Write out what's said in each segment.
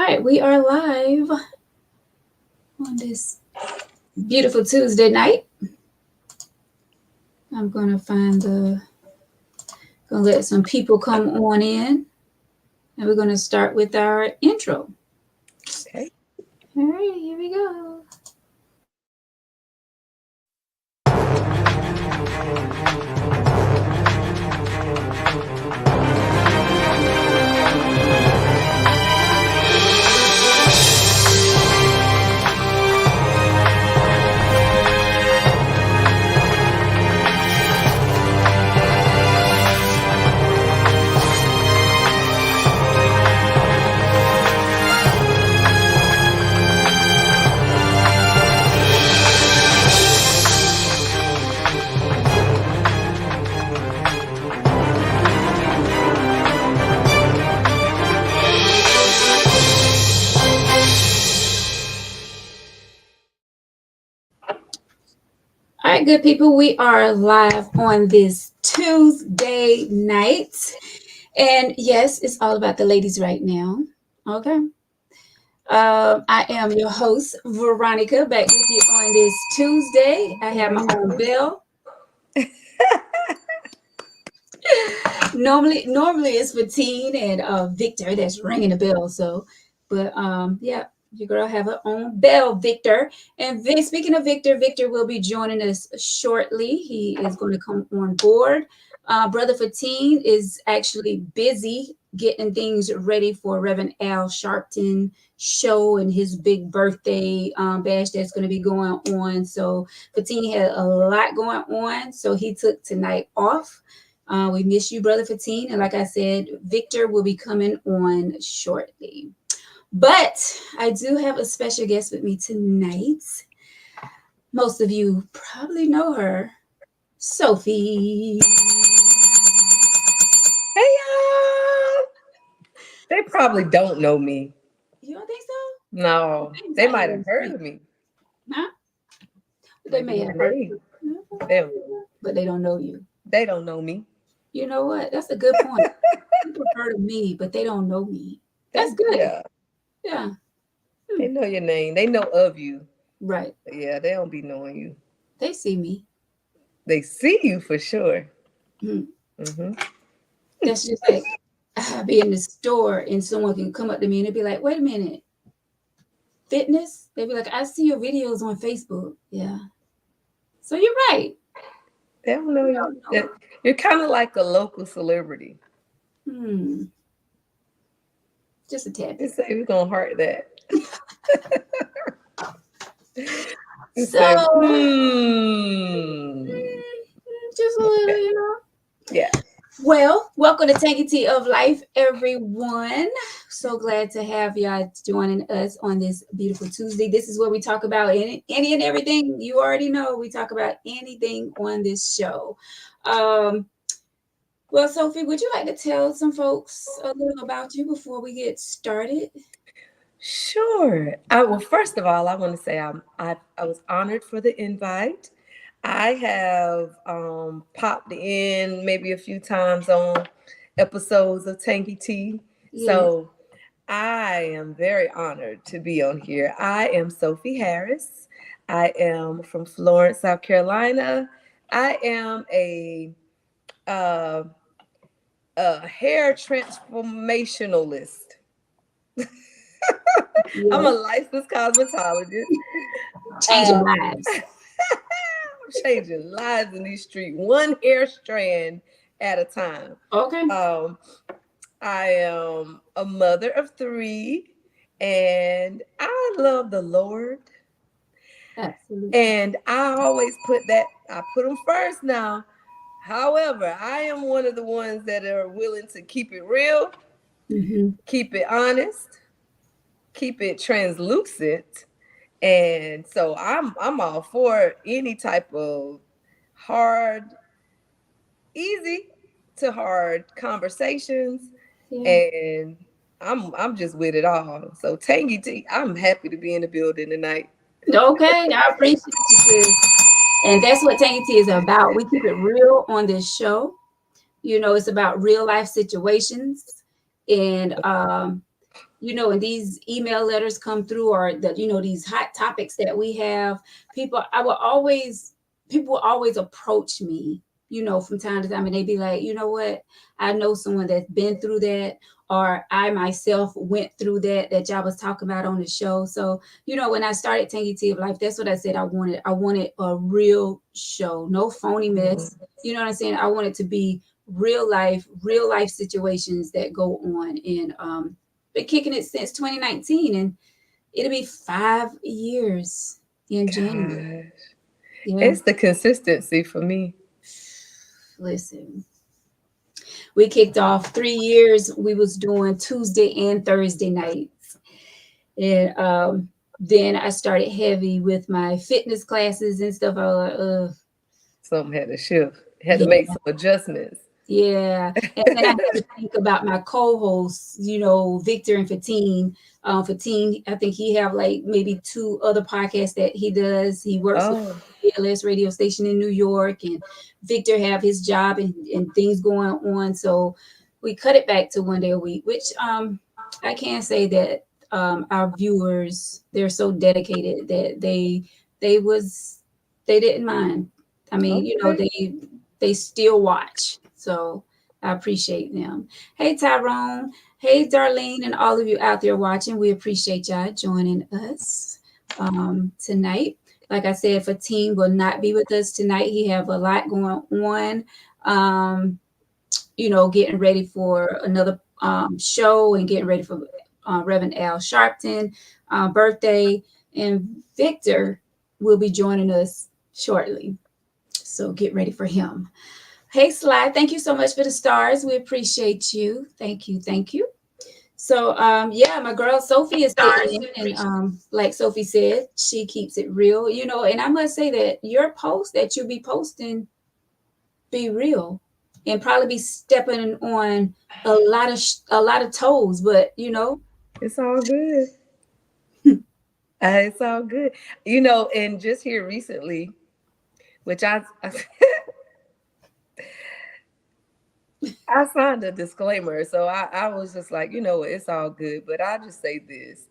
right, we are live on this beautiful Tuesday night. I'm gonna let some people come on in, and we're gonna start with our intro. Okay. All right, here we go. All right, good people, we are live on this Tuesday night. And yes, it's all about the ladies right now. Okay. I am your host, Veronica, back with you on this Tuesday. I have my own bell. Normally it's Fatine and Victor that's ringing the bell. Yeah, your girl have her own bell, Victor. And speaking of Victor, Victor will be joining us shortly. He is going to come on board. Brother Fatine is actually busy getting things ready for Reverend Al Sharpton show and his big birthday bash that's going to be going on. So Fatine had a lot going on, so he took tonight off. We miss you, Brother Fatine. And like I said, Victor will be coming on shortly. But I do have a special guest with me tonight. Most of you probably know her, Sophie. Hey y'all. They probably don't know me. You don't think so? No, they might have heard of me. Huh? They may have heard you. But they don't know you. They don't know me. You know what? That's a good point. People heard of me, but they don't know me. That's good. Yeah. They know your name. They know of you. Right. Yeah, they don't be knowing you. They see me. They see you for sure. Mm-hmm. That's just like I'll be in the store and someone can come up to me and they'd be like, wait a minute. Fitness? They'd be like, I see your videos on Facebook. Yeah. So you're right. They don't know you. You're kind of like a local celebrity. Just a tad. You say we're gonna heart that. So say, just a little, you know. Yeah. Well, welcome to Tangy Tea of Life, everyone. So glad to have y'all joining us on this beautiful Tuesday. This is where we talk about any and everything. You already know we talk about anything on this show. Well, Sophie, would you like to tell some folks a little about you before we get started? Sure. Well, first of all, I want to say I was honored for the invite. I have popped in maybe a few times on episodes of Tangy Tea. Yes. So I am very honored to be on here. I am Sophie Harris. I am from Florence, South Carolina. I am a hair transformationalist. Yes. I'm a licensed cosmetologist. Changing lives. I'm changing lives in these streets, one hair strand at a time. Okay. I am a mother of 3, and I love the Lord. Absolutely. And I always I put him first now. However, I am one of the ones that are willing to keep it real, keep it honest, keep it translucent. And so I'm all for any type of easy to hard conversations. Yeah. And I'm just with it all. So Tangy Tea, I'm happy to be in the building tonight. Okay, I appreciate you, sis. And that's what Tangy Tea is about. We keep it real on this show. You know, it's about real life situations. And and these email letters come through, or these hot topics that we have, people will always approach me, from time to time, and they be like, you know what, I know someone that's been through that, or I myself went through that y'all was talking about on the show. So, when I started Tangy Tea of Life, that's what I said. I wanted a real show, no phony mess. You know what I'm saying? I want it to be real life situations that go on. And been kicking it since 2019, and it'll be 5 years in January. Gosh. Yeah. It's the consistency for me. Listen, we kicked off 3 years. We was doing Tuesday and Thursday nights, and then I started heavy with my fitness classes and stuff. I was like, Something had to shift. Had to yeah, make some adjustments. yeah. And then I had to think about my co-hosts, Victor and Fatine. Fatine, I think he have like maybe 2 other podcasts that he does. He works with Oh, ALS radio station in New York, and Victor have his job and things going on. So we cut it back to one day a week, which I can say that our viewers, they're so dedicated that they didn't mind. I mean, okay. they still watch. So I appreciate them. Hey, Tyrone. Hey, Darlene, and all of you out there watching. We appreciate y'all joining us tonight. Like I said, Fatim will not be with us tonight. He have a lot going on. Getting ready for another show, and getting ready for Reverend Al Sharpton birthday. And Victor will be joining us shortly. So get ready for him. Hey, Sly, thank you so much for the stars. We appreciate you. Thank you. Thank you. So, yeah, my girl Sophie is sitting in, and like Sophie said, she keeps it real, and I must say that your post that you'll be posting be real, and probably be stepping on a lot of toes, but It's all good. It's all good. And just here recently, which I signed a disclaimer, so I was just like, it's all good. But I just say this: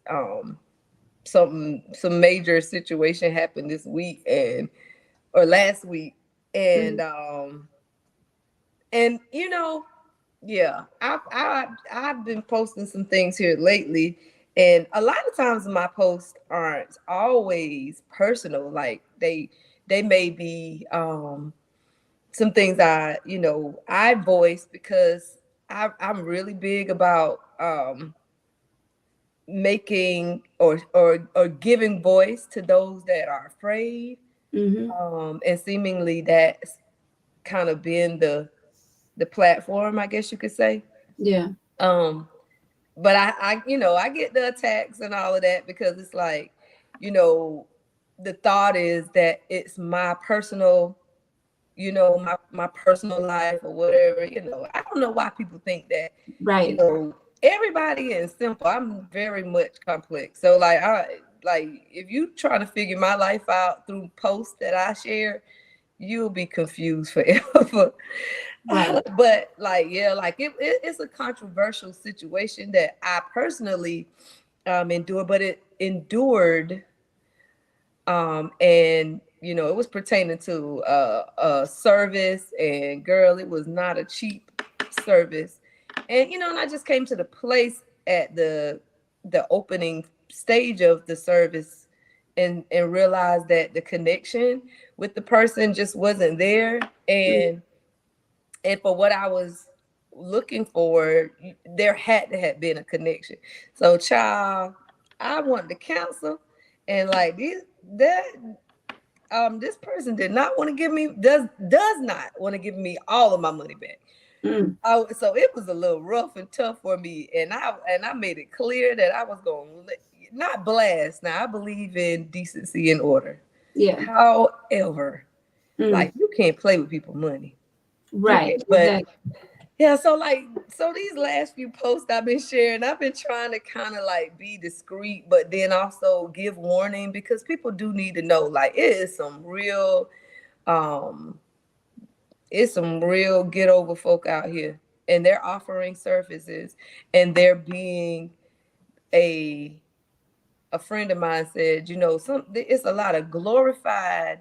some major situation happened this week or last week, and Mhm. and yeah, I've been posting some things here lately, and a lot of times my posts aren't always personal. Like they may be some things I voice because I'm really big about making or giving voice to those that are afraid, Mhm. and seemingly that's kind of been the platform, I guess you could say. Yeah. um but I get the attacks and all of that because it's like, you know the thought is that it's my personal, my personal life or whatever. I don't know why people think that. you Right. know Everybody is simple. I'm very much complex. So like if you try to figure my life out through posts that I share, you'll be confused forever. Right. But like, yeah, like it's a controversial situation that I personally endured, but it endured, and it was pertaining to a service, and girl, it was not a cheap service. And I just came to the place at the opening stage of the service, and realized that the connection with the person just wasn't there. And for what I was looking for, there had to have been a connection. So, child, I wanted to cancel, and like this person did not want to give me does not want to give me all of my money back. Mm. So it was a little rough and tough for me, and I made it clear that I was going to not blast. Now I believe in decency and order. Yeah. However, Mm. like, you can't play with people's money. You Right. can't. But Exactly. yeah, so these last few posts I've been sharing, I've been trying to kind of like be discreet, but then also give warning, because people do need to know, like, um it's some real get over folk out here, and they're offering services, and they're being a friend of mine said, it's a lot of glorified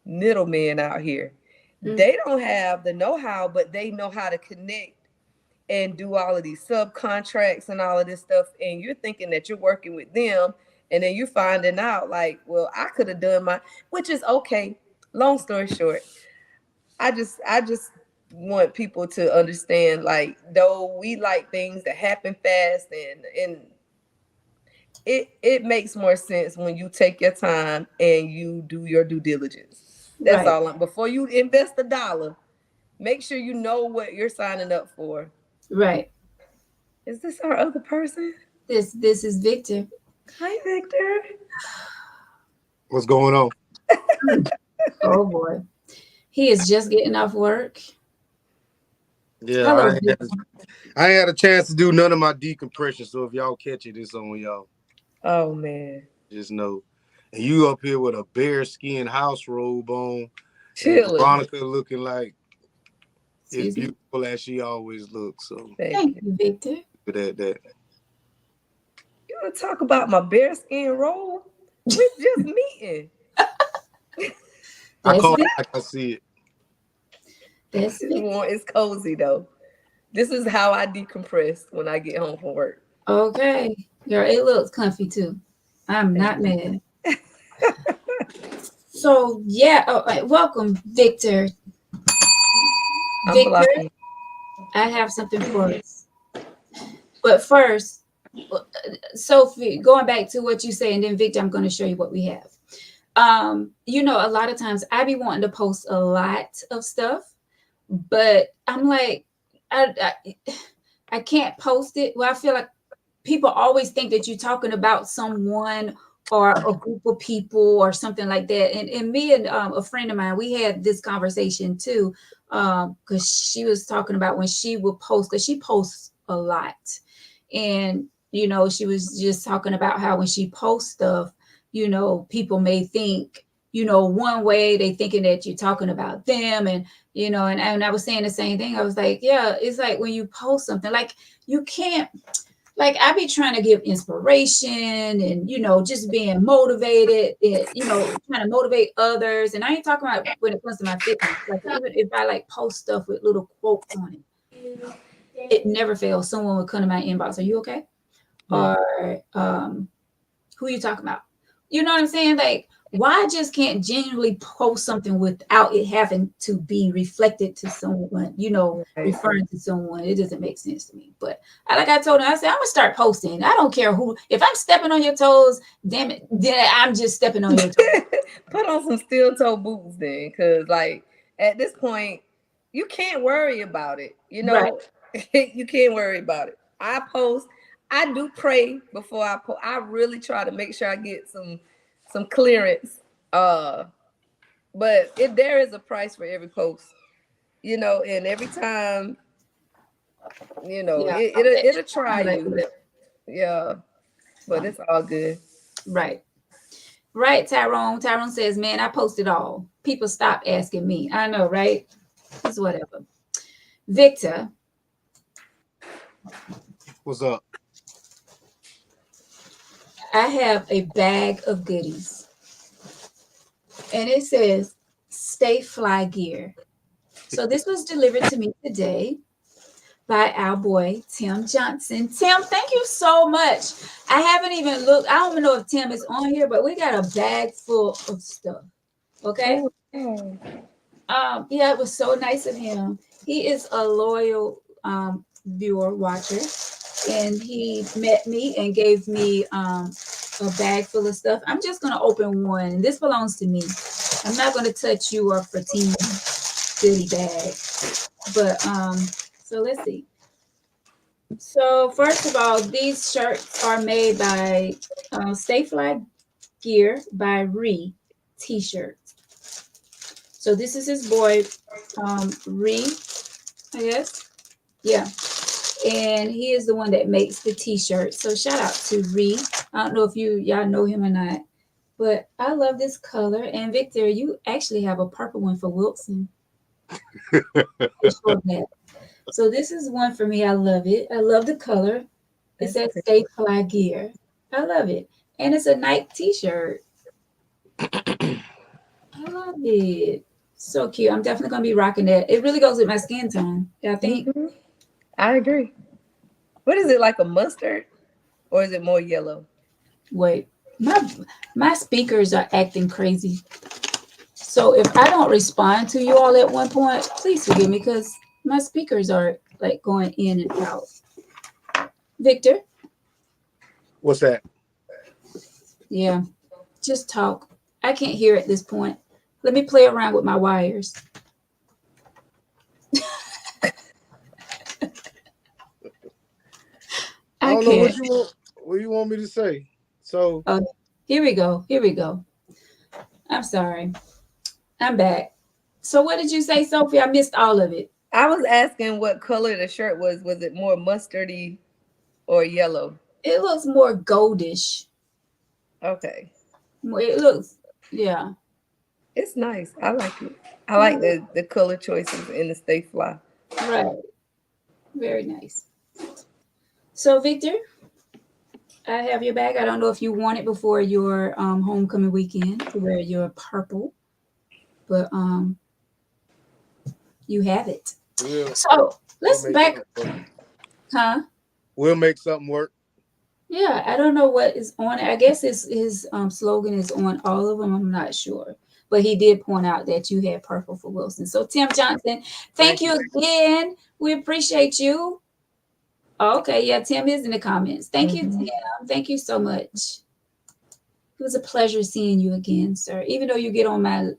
middlemen out here. They don't have the know-how, but they know how to connect and do all of these subcontracts and all of this stuff. And you're thinking that you're working with them, and then you're finding out like, well, I could have done which is okay. Long story short, I just want people to understand, like, though we like things that happen fast, and it makes more sense when you take your time and you do your due diligence. That's all. Before you invest $1, make sure you know what you're signing up for. Right. Is this our other person? This is Victor. Hi, Victor. What's going on? Oh boy, he is just getting off work. Yeah, I ain't had a chance to do none of my decompression, so if y'all catch it, it's on y'all. Oh man, just know. And you up here with a bear skin house robe on, chilling. Veronica looking like as beautiful as she always looks. So thank you, Victor. For that. You want to talk about my bear skin robe? We just meeting. I call it like I see it. It's cozy though. This is how I decompress when I get home from work. Okay, girl, it looks comfy too. I'm not mad. So yeah, welcome, Victor. Victor, I have something for us. But first, Sophie, going back to what you say, and then Victor, I'm going to show you what we have. A lot of times I be wanting to post a lot of stuff, but I'm like, I can't post it. Well, I feel like people always think that you're talking about someone or a group of people or something like that. And me and a friend of mine, we had this conversation too, because she was talking about when she would post, because she posts a lot. And, she was just talking about how when she posts stuff, people may think, one way, they thinking that you're talking about them. And, and I was saying the same thing. I was like, yeah, it's like when you post something, like you can't, like I be trying to give inspiration and, just being motivated and, trying to motivate others. And I ain't talking about when it comes to my fitness. Like even if I like post stuff with little quotes on it, it never fails. Someone would come to my inbox. Are you okay? Or who are you talking about? You know what I'm saying? Like, why I just can't genuinely post something without it having to be reflected to someone, referring to someone? It doesn't make sense to me. But like I told him, I said, I'm gonna start posting. I don't care who. If I'm stepping on your toes, damn it, then I'm just stepping on your toes. Put on some steel toe boots then, because like at this point, you can't worry about it. Right. You can't worry about it. I post. I do pray before I post. I really try to make sure I get some clearance. But there is a price for every post, and every time, it'll try you. Yeah, but it's all good. Right, Tyrone. Tyrone says, man, I post it all. People stop asking me. I know, right? It's whatever. Victor. What's up? I have a bag of goodies. And it says Stay Fly Gear. So this was delivered to me today by our boy, Tim Johnson. Tim, thank you so much. I haven't even looked. I don't even know if Tim is on here, but we got a bag full of stuff. Okay. Yeah, it was so nice of him. He is a loyal viewer, watcher. And he met me and gave me a bag full of stuff. I'm just going to open one. And this belongs to me. I'm not going to touch you or Fatina's goodie bag. But, so let's see. So first of all, these shirts are made by Stay Fly Gear by Ree T-shirts. So this is his boy, Ree, I guess. Yeah. And he is the one that makes the T-shirt. So shout out to Ree. I don't know if y'all know him or not, but I love this color. And Victor, you actually have a purple one for Wilson. So this is one for me. I love it. I love the color. It says Stay Fly Gear. I love it. And it's a Nike t-shirt. I love it. So cute. I'm definitely gonna be rocking that. It really goes with my skin tone. I think. Mm-hmm. I agree. What is it, like a mustard, or is it more yellow? Wait, my speakers are acting crazy. So if I don't respond to you all at one point, please forgive me because my speakers are like going in and out. Victor? What's that? Yeah, just talk. I can't hear at this point. Let me play around with my wires. I don't know what you want me to say. So here we go. Here we go. I'm sorry. I'm back. So what did you say, Sophie? I missed all of it. I was asking what color the shirt was. Was it more mustardy or yellow? It looks more goldish. Okay. It looks, yeah. It's nice. I like it. I like the color choices in the Stay Fly. Right. Very nice. So, Victor, I have your bag. I don't know if you want it before your homecoming weekend to wear your purple, but you have it. So let's back. Huh? We'll make something work. Yeah, I don't know what is on it. I guess his slogan is on all of them. I'm not sure. But he did point out that you had purple for Wilson. So Tim Johnson, thank you again. We appreciate you. Oh, okay, yeah, Tim is in the comments. Thank you, Tim. Thank you so much. It was a pleasure seeing you again, sir. Even though you get on my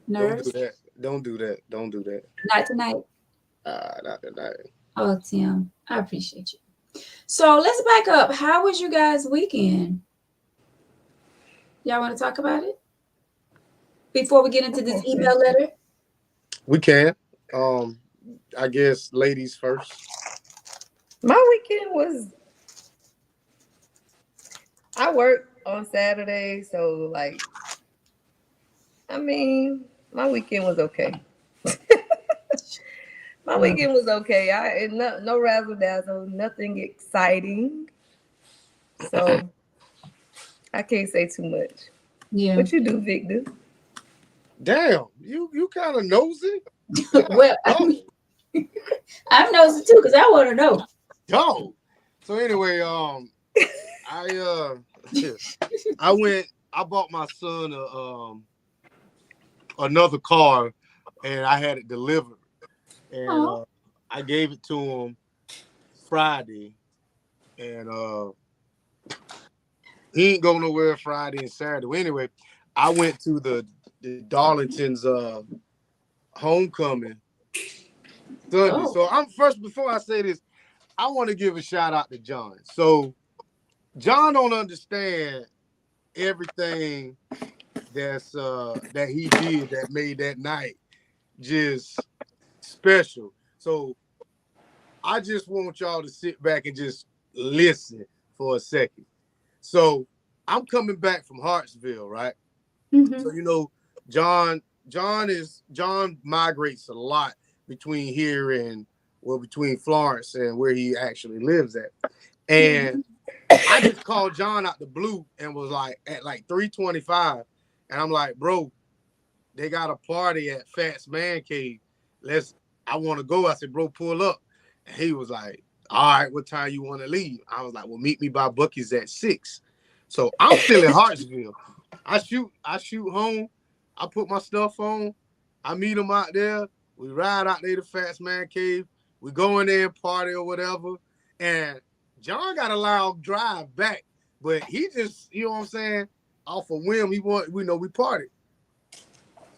nerves. Don't do that. Don't do that. Not tonight. Not tonight. Oh, Tim, I appreciate you. So let's back up. How was you guys' weekend? Y'all want to talk about it before we get into this email letter? We can. I guess ladies first. My weekend was, I worked on Saturday, so like, I mean, my weekend was okay. My weekend was okay. No razzle dazzle, nothing exciting. So I can't say too much. Yeah. What you do, Victor? Damn, you kind of nosy. Well, I'm nosy too because I want to know. Yo. So anyway, I bought my son another car, and I had it delivered, and I gave it to him Friday, and he ain't go nowhere Friday and Saturday. Well, anyway, I went to the Darlington's homecoming Sunday. So before I say this, I want to give a shout out to John. So John don't understand everything that he did that made that night just special. So I just want y'all to sit back and just listen for a second. So I'm coming back from Hartsville, right? Mm-hmm. So you know, John migrates a lot between here and between Florence and where he actually lives at. And I just called John out the blue and was like at like 3:25, and I'm like, bro, they got a party at Fats Man Cave. I want to go. I said, bro, pull up. And he was like, all right, what time you want to leave? I was like, well, meet me by Buc-ee's at 6. So I'm still in Hartsville. I shoot home. I put my stuff on. I meet him out there. We ride out there to Fats Man Cave. We go in there and party or whatever. And John got a loud drive back, but he just, you know what I'm saying, off a whim, we party.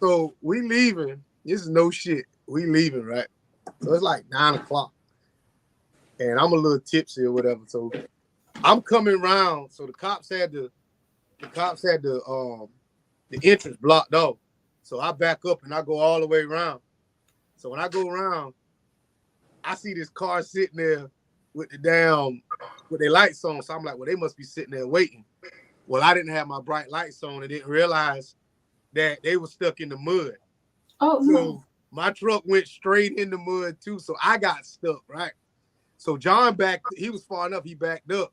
So we leaving. This is no shit. We leaving, right? So it's like 9:00. And I'm a little tipsy or whatever. So I'm coming around. So the cops had the entrance blocked off. So I back up and I go all the way around. So when I go around, I see this car sitting there with their lights on. So I'm like, well, they must be sitting there waiting. Well, I didn't have my bright lights on and didn't realize that they were stuck in the mud. Oh, so my truck went straight in the mud too. So I got stuck, right? So John he was far enough, he backed up.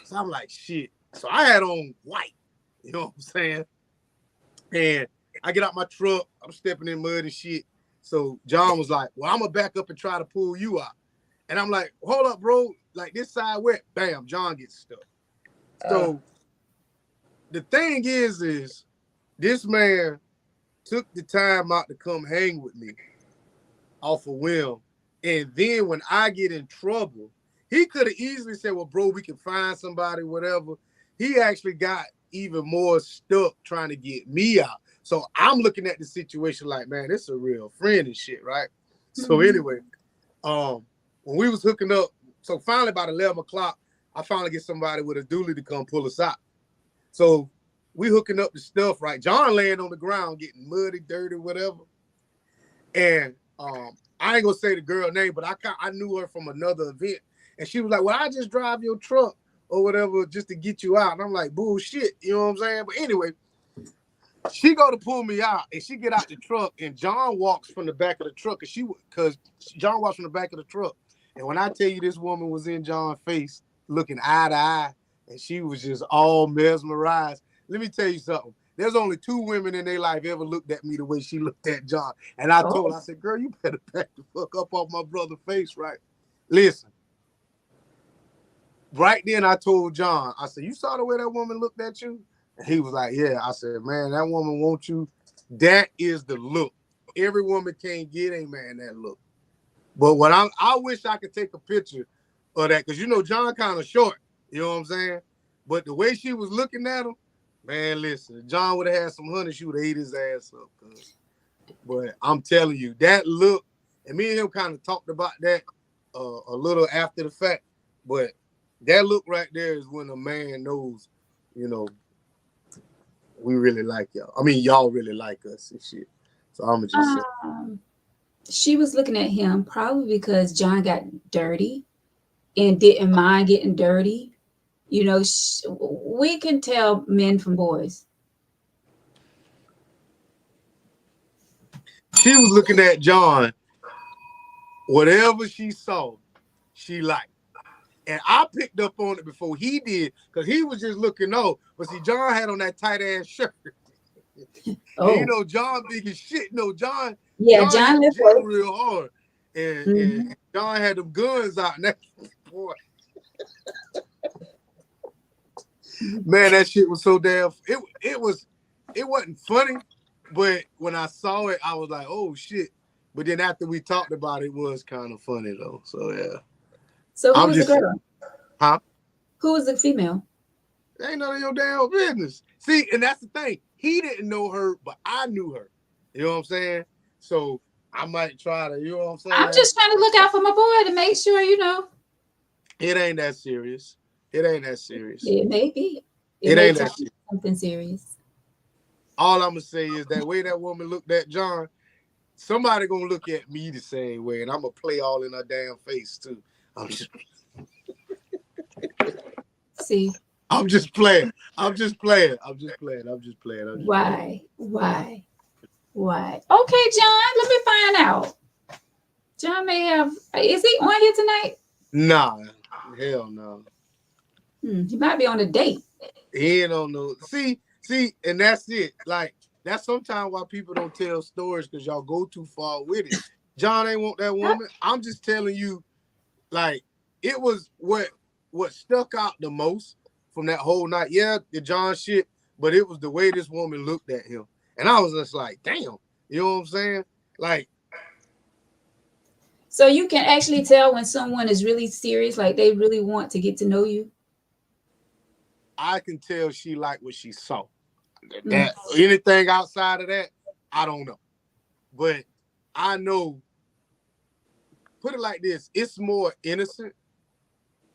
So I'm like, shit. So I had on white, you know what I'm saying? And I get out my truck, I'm stepping in mud and shit. So John was like, well, I'm gonna back up and try to pull you out. And I'm like, hold up, bro. Like this side wet, bam, John gets stuck. So the thing is this man took the time out to come hang with me off a whim. And then when I get in trouble, he could have easily said, well, bro, we can find somebody, whatever. He actually got even more stuck trying to get me out. So I'm looking at the situation like, man, this is a real friend and shit, right? So anyway, when we was hooking up, so finally about 11 o'clock, I finally get somebody with a dually to come pull us out. So we hooking up the stuff, right? John laying on the ground, getting muddy, dirty, whatever. And I ain't gonna say the girl name, but I knew her from another event. And she was like, well, I just drive your truck or whatever just to get you out. And I'm like, bullshit, you know what I'm saying? But anyway, she go to pull me out and she get out the truck and John walks from the back of the truck because John walks from the back of the truck. And when I tell you this woman was in John's face looking eye to eye and she was just all mesmerized, let me tell you something. There's only 2 women in their life ever looked at me the way she looked at John. And I told her, I said, girl, you better back the fuck up off my brother's face, right? Listen. Right then I told John, I said, you saw the way that woman looked at you? And he was like, yeah. I said, man, that woman wants you. That is the look. Every woman can't get a man that look. But what I wish I could take a picture of that, because you know John kind of short, you know what I'm saying? But the way she was looking at him, man, listen, if John would have had some honey, she would have ate his ass up. But I'm telling you, that look, and me and him kind of talked about that a little after the fact, but that look right there is when a man knows, you know, we really like y'all. I mean, y'all really like us and shit. So I'm going to just say. She was looking at him probably because John got dirty and didn't mind getting dirty. You know, we can tell men from boys. She was looking at John. Whatever she saw, she liked. And I picked up on it before he did because he was just looking old. But see, John had on that tight ass shirt. Oh. And you know, John big as shit. No, John. Yeah, John lived real hard. And John had them guns out. And that, boy. Man, that shit was so damn. It wasn't funny, but when I saw it, I was like, oh shit. But then after we talked about it, it was kind of funny though. So yeah. So who was the girl? Huh? Who was the female? Ain't none of your damn business. See, and that's the thing. He didn't know her, but I knew her. You know what I'm saying? So I might try to, you know what I'm saying? I'm just trying to look out for my boy to make sure, you know. It ain't that serious. It ain't that serious. It may be. It ain't that serious. Something serious. All I'm going to say is that way that woman looked at John, somebody going to look at me the same way, and I'm going to play all in her damn face, too. See. I'm just playing. Why? Okay, John, let me find out. John may have, is he on here tonight? Nah, hell no. He might be on a date. He ain't on no, see, and that's it. Like, that's sometimes why people don't tell stories, because y'all go too far with it. John ain't want that woman. I'm just telling you, like, it was what stuck out the most from that whole night. Yeah, the John shit, but it was the way this woman looked at him. And I was just like, damn, you know what I'm saying? Like, so you can actually tell when someone is really serious, like they really want to get to know you? I can tell she liked what she saw. That anything outside of that, I don't know. But I know, put it like this, it's more innocent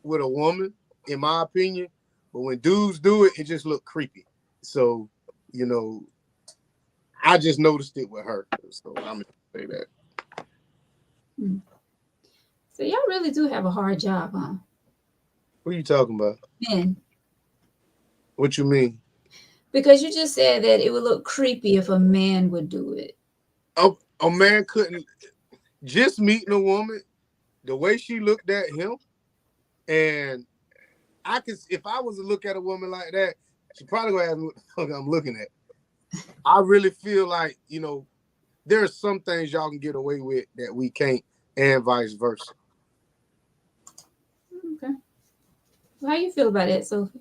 with a woman, in my opinion. But when dudes do it, it just look creepy. So, you know, I just noticed it with her. So I'm going to say that. So y'all really do have a hard job, huh? What are you talking about? Men. What you mean? Because you just said that it would look creepy if a man would do it. A man couldn't, just meeting a woman, the way she looked at him, And if I was to look at a woman like that, she probably gonna ask me what the fuck I'm looking at. I really feel like, there are some things y'all can get away with that we can't, and vice versa. Okay. Well, how you feel about it, Sophie?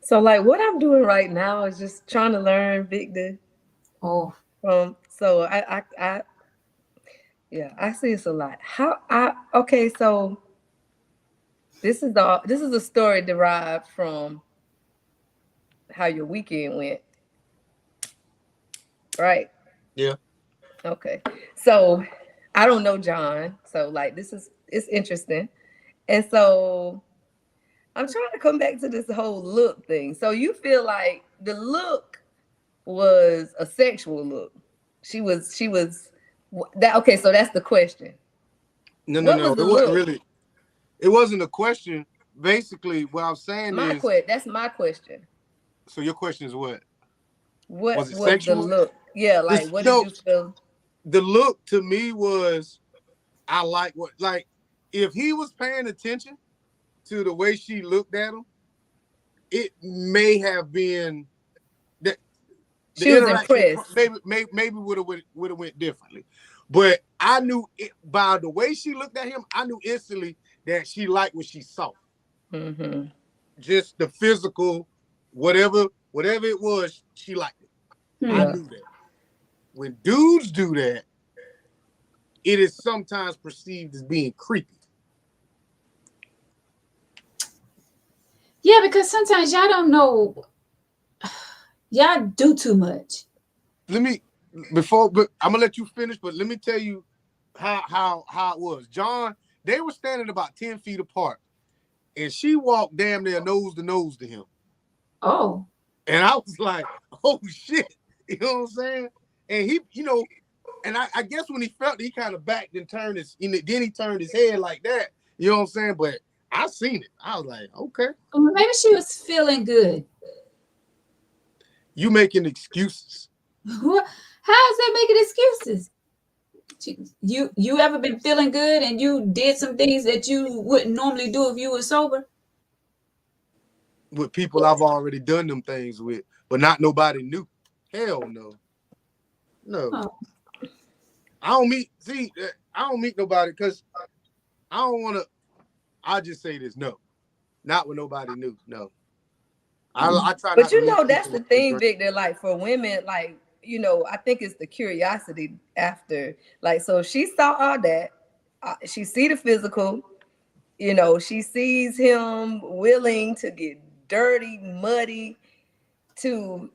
So like what I'm doing right now is just trying to learn Victor. Oh. So I I see it's a lot. So this is a story derived from how your weekend went. Right? Yeah. Okay. So I don't know John. So like it's interesting. And so I'm trying to come back to this whole look thing. So you feel like the look was a sexual look. She was that okay, so that's the question. No. It wasn't really. It wasn't a question. Basically, what I'm saying that's my question. So your question is what? What was it sexual? The look? Yeah, like what did you feel? The look to me was, I like if he was paying attention to the way she looked at him, it may have been that she was impressed. Maybe would have went differently. But I knew it, by the way she looked at him, I knew instantly that she liked what she saw. Mm-hmm. Just the physical, whatever it was, she liked it. Yeah. I knew that. When dudes do that, it is sometimes perceived as being creepy. Yeah, because sometimes y'all don't know. Y'all do too much. But I'm gonna let you finish, but let me tell you how it was. John, they were standing about 10 feet apart, and she walked damn near nose to nose to him. Oh. And I was like, oh shit. You know what I'm saying? And he, and I guess when he felt it, he kind of backed and turned then he turned his head like that. You know what I'm saying? But I seen it. I was like, okay. Well, maybe she was feeling good. You making excuses. How is that making excuses? You ever been feeling good and you did some things that you wouldn't normally do if you were sober? With people I've already done them things with, but not nobody new. Hell no. No. Oh. I don't meet nobody because I don't want to. I just say this, no. Not with nobody new, no. I try but not that's the thing, Victor, like for women, like, I think it's the curiosity after, like, so she saw all that, she see the physical, she sees him willing to get dirty, muddy to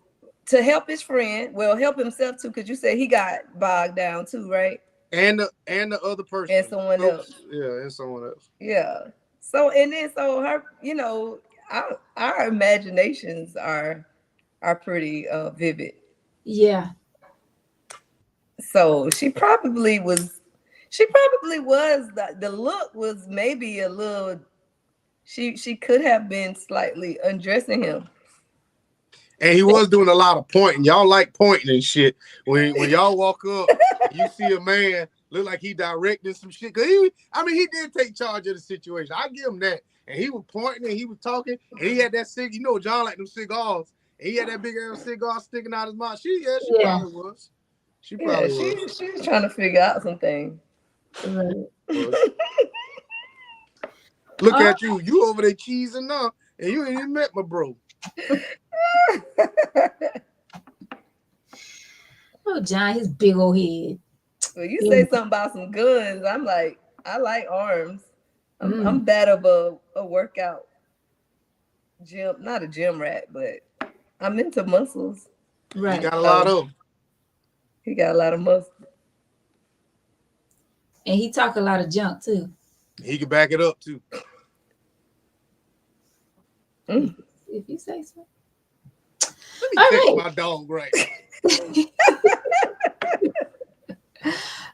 help his friend, help himself too, because you said he got bogged down too, right? And the other person. And someone else. Yeah, and someone else. Yeah. So, and then, so her, our imaginations are pretty vivid. Yeah. So she probably was the look was maybe a little, she could have been slightly undressing him. And he was doing a lot of pointing. Y'all like pointing and shit. When y'all walk up, you see a man look like he directing some shit. Cause he did take charge of the situation. I give him that. And he was pointing and he was talking. And he had that John like them cigars. And he had that big ass cigar sticking out his mouth. She probably was. She probably was. She was trying to figure out something. Look at you. You over there cheesing now. And you ain't even met my bro. Oh, John, his big old head. Well, you say something about some guns. I'm like, I like arms. I'm that of a workout gym, not a gym rat, but I'm into muscles. Right. He got a lot of them. He got a lot of muscles. And he talk a lot of junk too. He can back it up too. If you say so. Let me take my dog right.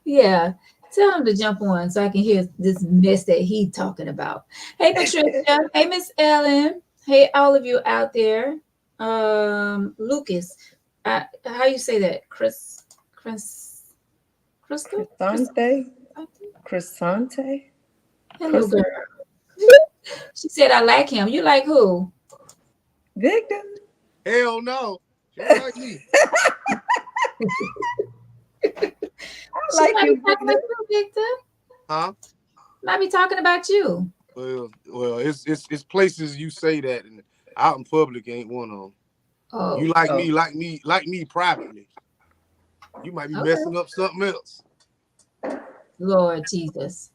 Yeah. Tell him to jump on so I can hear this mess that he's talking about. Hey, Patricia. Hey, Miss Ellen. Hey, all of you out there. Lucas. How you say that? Crystal? Crescente? Hello, girl. She said, I like him. You like who? Victor. Hell no. She don't like me. I She like might you, be talking about Victor. you, Victor. Huh? Might be talking about you. Well, it's places you say that, and out in public ain't one of them. You Oh, like me privately. You might be okay. messing up something else. Lord Jesus.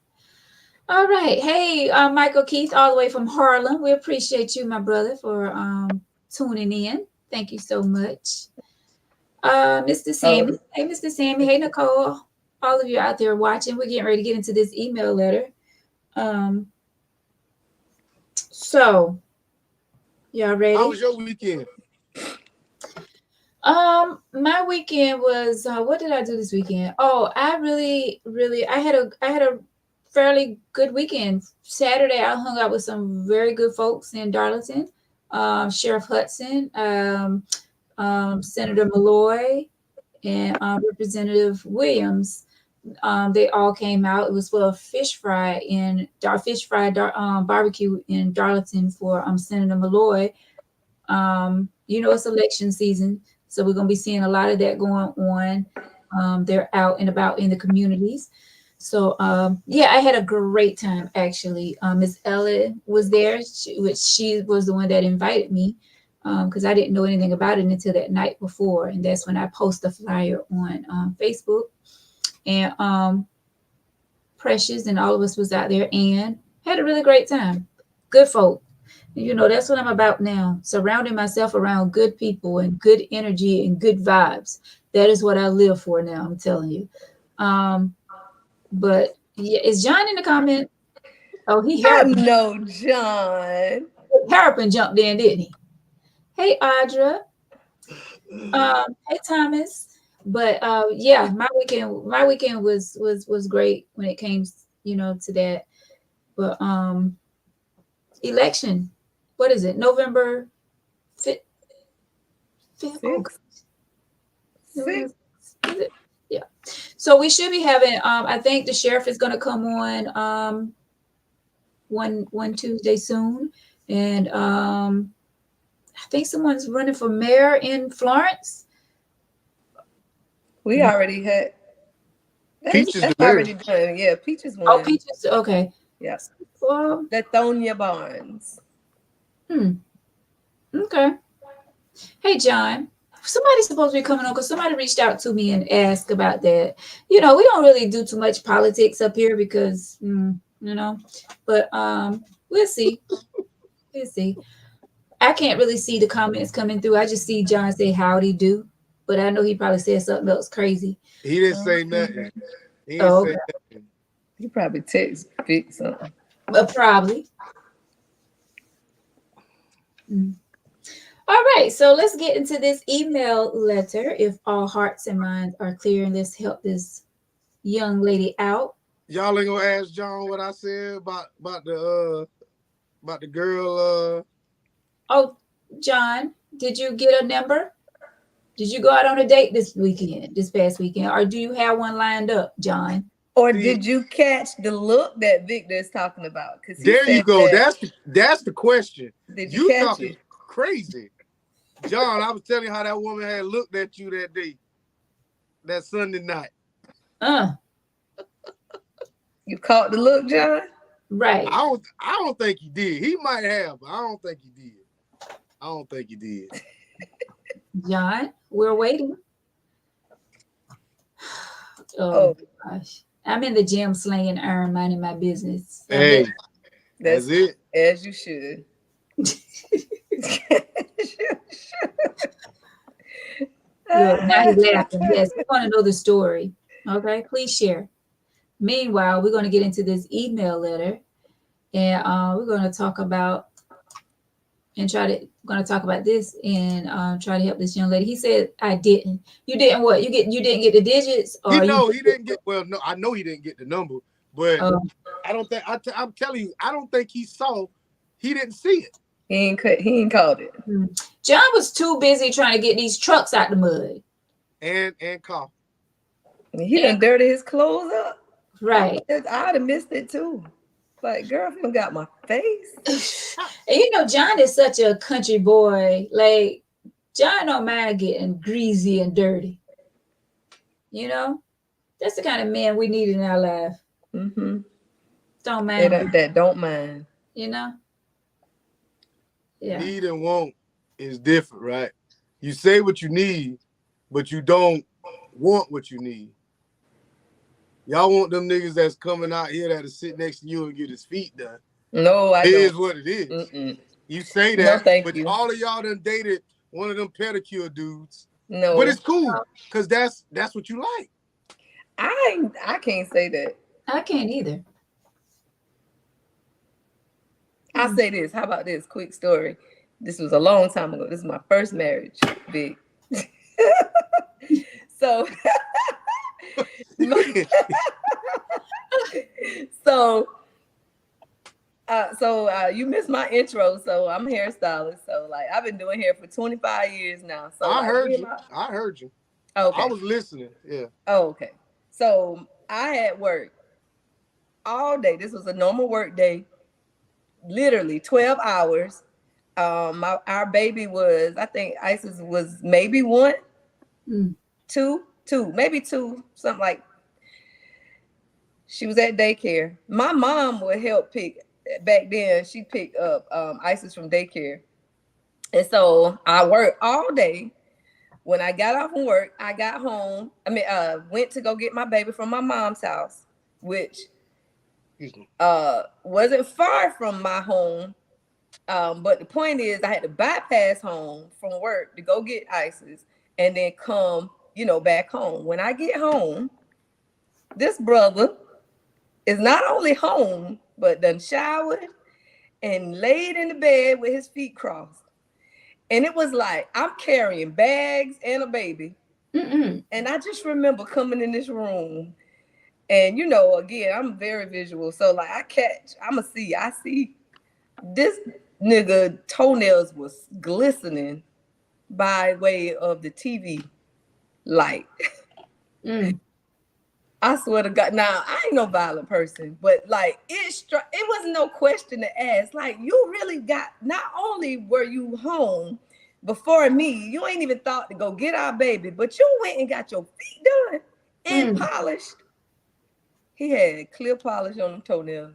All right. Hey, Michael Keith, all the way from Harlem. We appreciate you, my brother, for tuning in. Thank you so much. Mr. Sammy. Oh, Hey, Mr. Sammy. Hey, Nicole. All of you out there watching. We're getting ready to get into this email letter. So y'all ready? How was your weekend? My weekend was what did I do this weekend? Oh, I had a fairly good weekend. Saturday I hung out with some very good folks in Darlington. Sheriff Hudson, Senator Malloy, and Representative Williams. They all came out. It was for a fish fry barbecue in Darlington for Senator Malloy. It's election season, so we're going to be seeing a lot of that going on. They're out and about in the communities. So, I had a great time, actually. Miss Ella was there, she was the one that invited me because I didn't know anything about it until that night before. And that's when I posted a flyer on Facebook. And Precious and all of us was out there and had a really great time. Good folk. That's what I'm about now. Surrounding myself around good people and good energy and good vibes. That is what I live for now, I'm telling you. But yeah, is John in the comment? Oh, he I Harrapin. know, John. Harrapin jumped in, didn't he? Hey, Audra. Hey, Thomas. But my weekend was great when it came, to that. But election. What is it? November 5th? 6. 6. Yeah. So we should be having I think the sheriff is going to come on one Tuesday soon, and I think someone's running for mayor in Florence. We already had. Peaches That's the mayor. already done. Yeah, Peaches won. Oh, Peaches. Okay. Yeah. Well, Lithonia Barnes. Okay. Hey, John. Somebody's supposed to be coming on because somebody reached out to me and asked about that. We don't really do too much politics up here because, but we'll see. We'll see. I can't really see the comments coming through. I just see John say howdy do, but I know he probably said something else crazy. He didn't say nothing. He didn't Oh, say okay. nothing. He probably text Vic something. Probably. All right, so let's get into this email letter. If all hearts and minds are clear, and let's help this young lady out. Y'all ain't gonna ask John what I said about the girl. Oh, John, did you get a number? Did you go out on a date this past weekend, or do you have one lined up, John? Or did you catch the look that Victor is talking about? Because There you go. That's the question. Did you catch talking it? Crazy, John. I was telling you how that woman had looked at you that day, that Sunday night. You caught the look, John? Right. I don't think he did. He might have, but I don't think he did. John, we're waiting. Oh. Gosh. I'm in the gym slinging iron, minding my business. Hey, that's it. As you should. Look, now he's laughing. Yes, we want to know the story. Okay, please share. Meanwhile, we're going to get into this email letter, and we're going to talk about this and try to help this young lady. He said, "I didn't. You didn't what? You didn't get the digits, or he didn't get. Well, no, I know he didn't get the number, but I don't think. I'm telling you, I don't think he saw. He didn't see it. He ain't called it. John was too busy trying to get these trucks out the mud and car. He done dirty his clothes up. Right. I'd have missed it too. Like, girlfriend got my face. And you know, John is such a country boy. Like, John don't mind getting greasy and dirty. You know, that's the kind of man we need in our life. Mm-hmm. Don't mind. That don't mind. You know? Yeah. Need and want is different, right? You say what you need, but you don't want what you need. Y'all want them niggas that's coming out here that'll sit next to you and get his feet done. No, I It don't. is what it is. Mm-mm. You say No, that, thank but you. all of y'all done dated one of them pedicure dudes. No. But it's cool, because that's what you like. I can't say that. I can't either. I'll say this. How about this quick story? This was a long time ago. This is my first marriage, big. So, you missed my intro. So I'm a hairstylist. So like I've been doing hair for 25 years now. So I heard you. Okay. I was listening. Yeah. Oh, okay. So I had work all day. This was a normal work day. Literally 12 hours. Our baby was, I think Isis was maybe one, two, maybe two, something like. She was at daycare. My mom would help pick back then. She picked up Isis from daycare, and so I worked all day. When I got off from work, I got home. Went to go get my baby from my mom's house, which wasn't far from my home. But the point is, I had to bypass home from work to go get Isis and then come, back home. When I get home, this brother is not only home, but done showered and laid in the bed with his feet crossed. And it was like, I'm carrying bags and a baby. Mm-mm. And I just remember coming in this room. And, again, I'm very visual. So, like, I see this nigga toenails was glistening by way of the TV light. I swear to God. Now, I ain't no violent person, but like it wasn't no question to ask. Like, you really not only were you home before me, you ain't even thought to go get our baby, but you went and got your feet done and polished. He had clear polish on them toenails.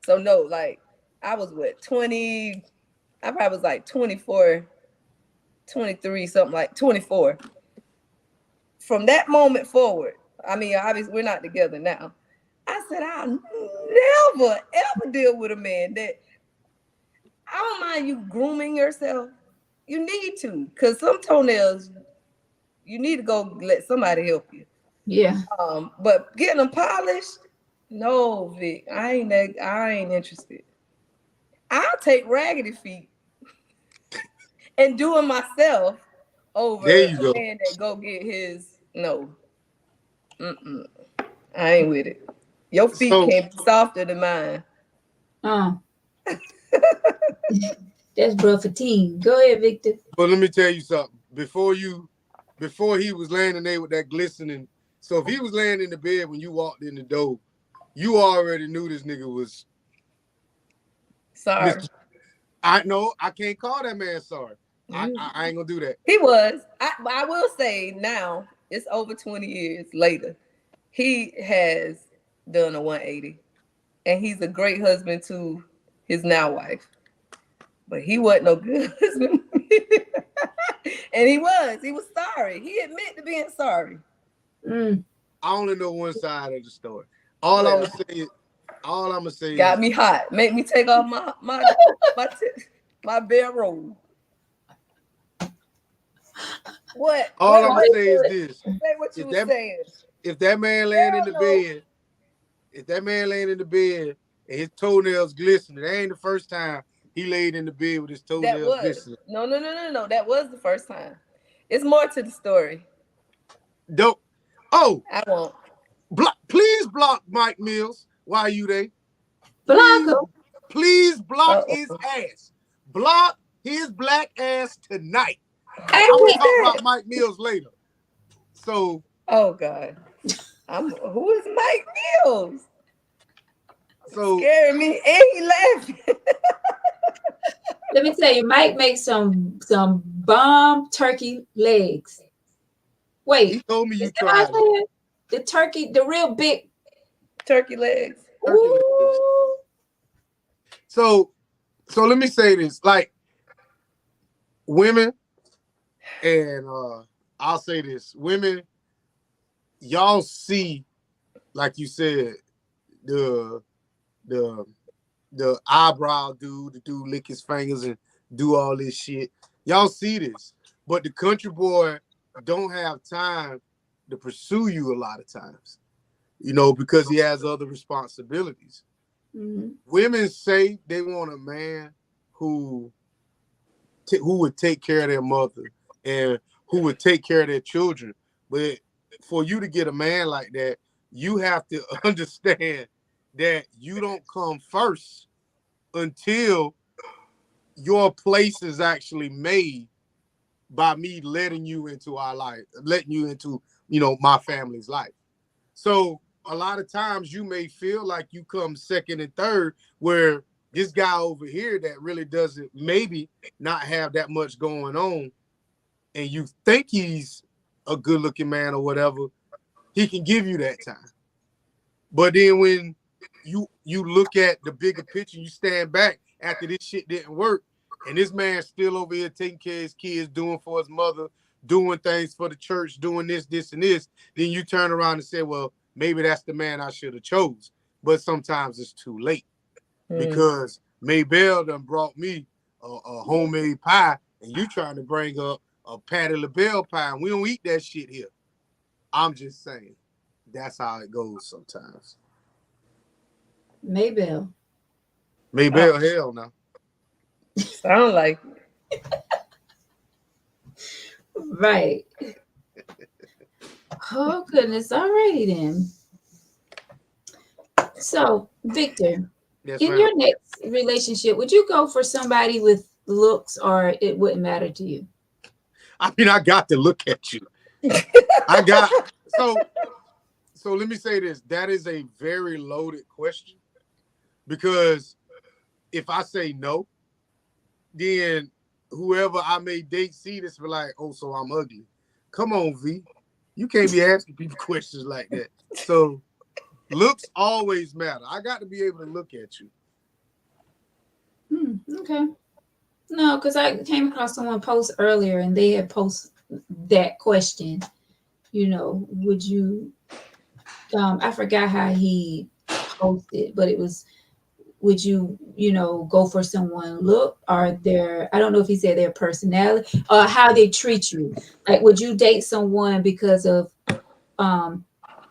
So no, like I was 20, I probably was like 24, 23, something like 24. From that moment forward, obviously we're not together now. I said, I'll never, ever deal with a man that, I don't mind you grooming yourself. You need to, because some toenails, you need to go let somebody help you. Yeah. But getting them polished, no, Vic, I ain't interested. I'll take raggedy feet and do it myself over a man that go get his. No. I ain't with it. Your feet can't be softer than mine. That's bro fatigue. Go ahead, Victor. But let me tell you something. Before he was laying in there with that glistening. So if he was laying in the bed when you walked in the door, you already knew this nigga was sorry. I can't call that man sorry. I ain't gonna do that. He was. I will say now, it's over 20 years later. He has done a 180. And he's a great husband to his now wife. But he wasn't no good husband. And he was sorry. He admitted to being sorry. I only know one side of the story. All I'm gonna say got me hot. Make me take off my bare robe. What? All I'm gonna say is this. Say what you were saying. If that man laying in the bed, and his toenails glistening, that ain't the first time he laid in the bed with his toenails glistening. No. That was the first time. It's more to the story. Dope. Oh, I won't. Please block Mike Mills while you there. Block him. Please block his ass. Block his black ass tonight. I will talk about Mike Mills later. So. Oh God. Who is Mike Mills? So scaring me, and he laughing. Let me tell you, Mike makes some bomb turkey legs. Wait, he told me is you that how I tried it. say it? The turkey, the real big. Turkey legs. Turkey legs. Ooh. So let me say this: like women, and I'll say this: women, y'all see, like you said, the the eyebrow dude, the dude lick his fingers and do all this shit. Y'all see this, but the country boy don't have time to pursue you a lot of times, you know, because he has other responsibilities. Mhm. Women say they want a man who would take care of their mother and who would take care of their children. But for you to get a man like that, you have to understand that you don't come first until your place is actually made by me letting you into our life, letting you into, you know, my family's life. So a lot of times you may feel like you come second and third, where this guy over here that really doesn't maybe not have that much going on, and you think he's a good looking man or whatever, he can give you that time. But then when you look at the bigger picture, you stand back after this shit didn't work, and this man's still over here taking care of his kids, doing for his mother, doing things for the church, doing this, and this, then you turn around and say, well, maybe that's the man I should have chose. But sometimes it's too late because Maybelle done brought me a homemade pie, and you trying to bring up a Patti LaBelle pie, and we don't eat that shit here. I'm just saying, that's how it goes sometimes. Maybelle. Maybelle, hell no. Sound like Right. Oh goodness. Alrighty then. So, Victor, Yes, in ma'am. your next relationship, would you go for somebody with looks, or it wouldn't matter to you? I mean, I got to look at you. I got so let me say this. That is a very loaded question, because if I say no, then whoever I may date see this be like, oh, so I'm ugly. Come on, V. You can't be asking people questions like that. So looks always matter. I got to be able to look at you. Okay. No, because I came across someone post earlier and they had posted that question. You know, would you I forgot how he posted, but it was, would you, go for someone look or their, I don't know if he said their personality or how they treat you. Like, would you date someone because of um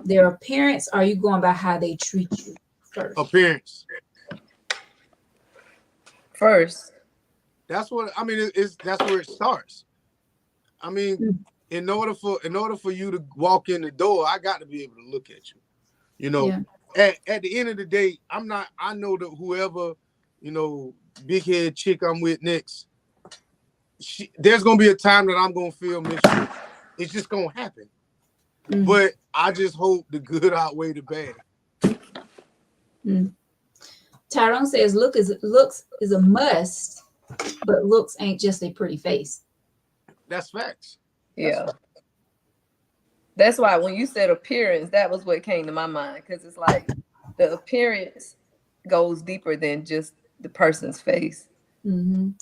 their appearance, or are you going by how they treat you first? Appearance. first. That's what I mean. That's where it starts. I mean, in order for you to walk in the door, I got to be able to look at you. You know, Yeah. at the end of the day, I know that whoever, big head chick I'm with next, there's gonna be a time that I'm gonna feel mistreated. It's just gonna happen. But I just hope the good outweigh the bad. Tyrone says looks is a must, but looks ain't just a pretty face. That's facts. Yeah. That's why when you said appearance, that was what came to my mind, because it's like the appearance goes deeper than just the person's face. And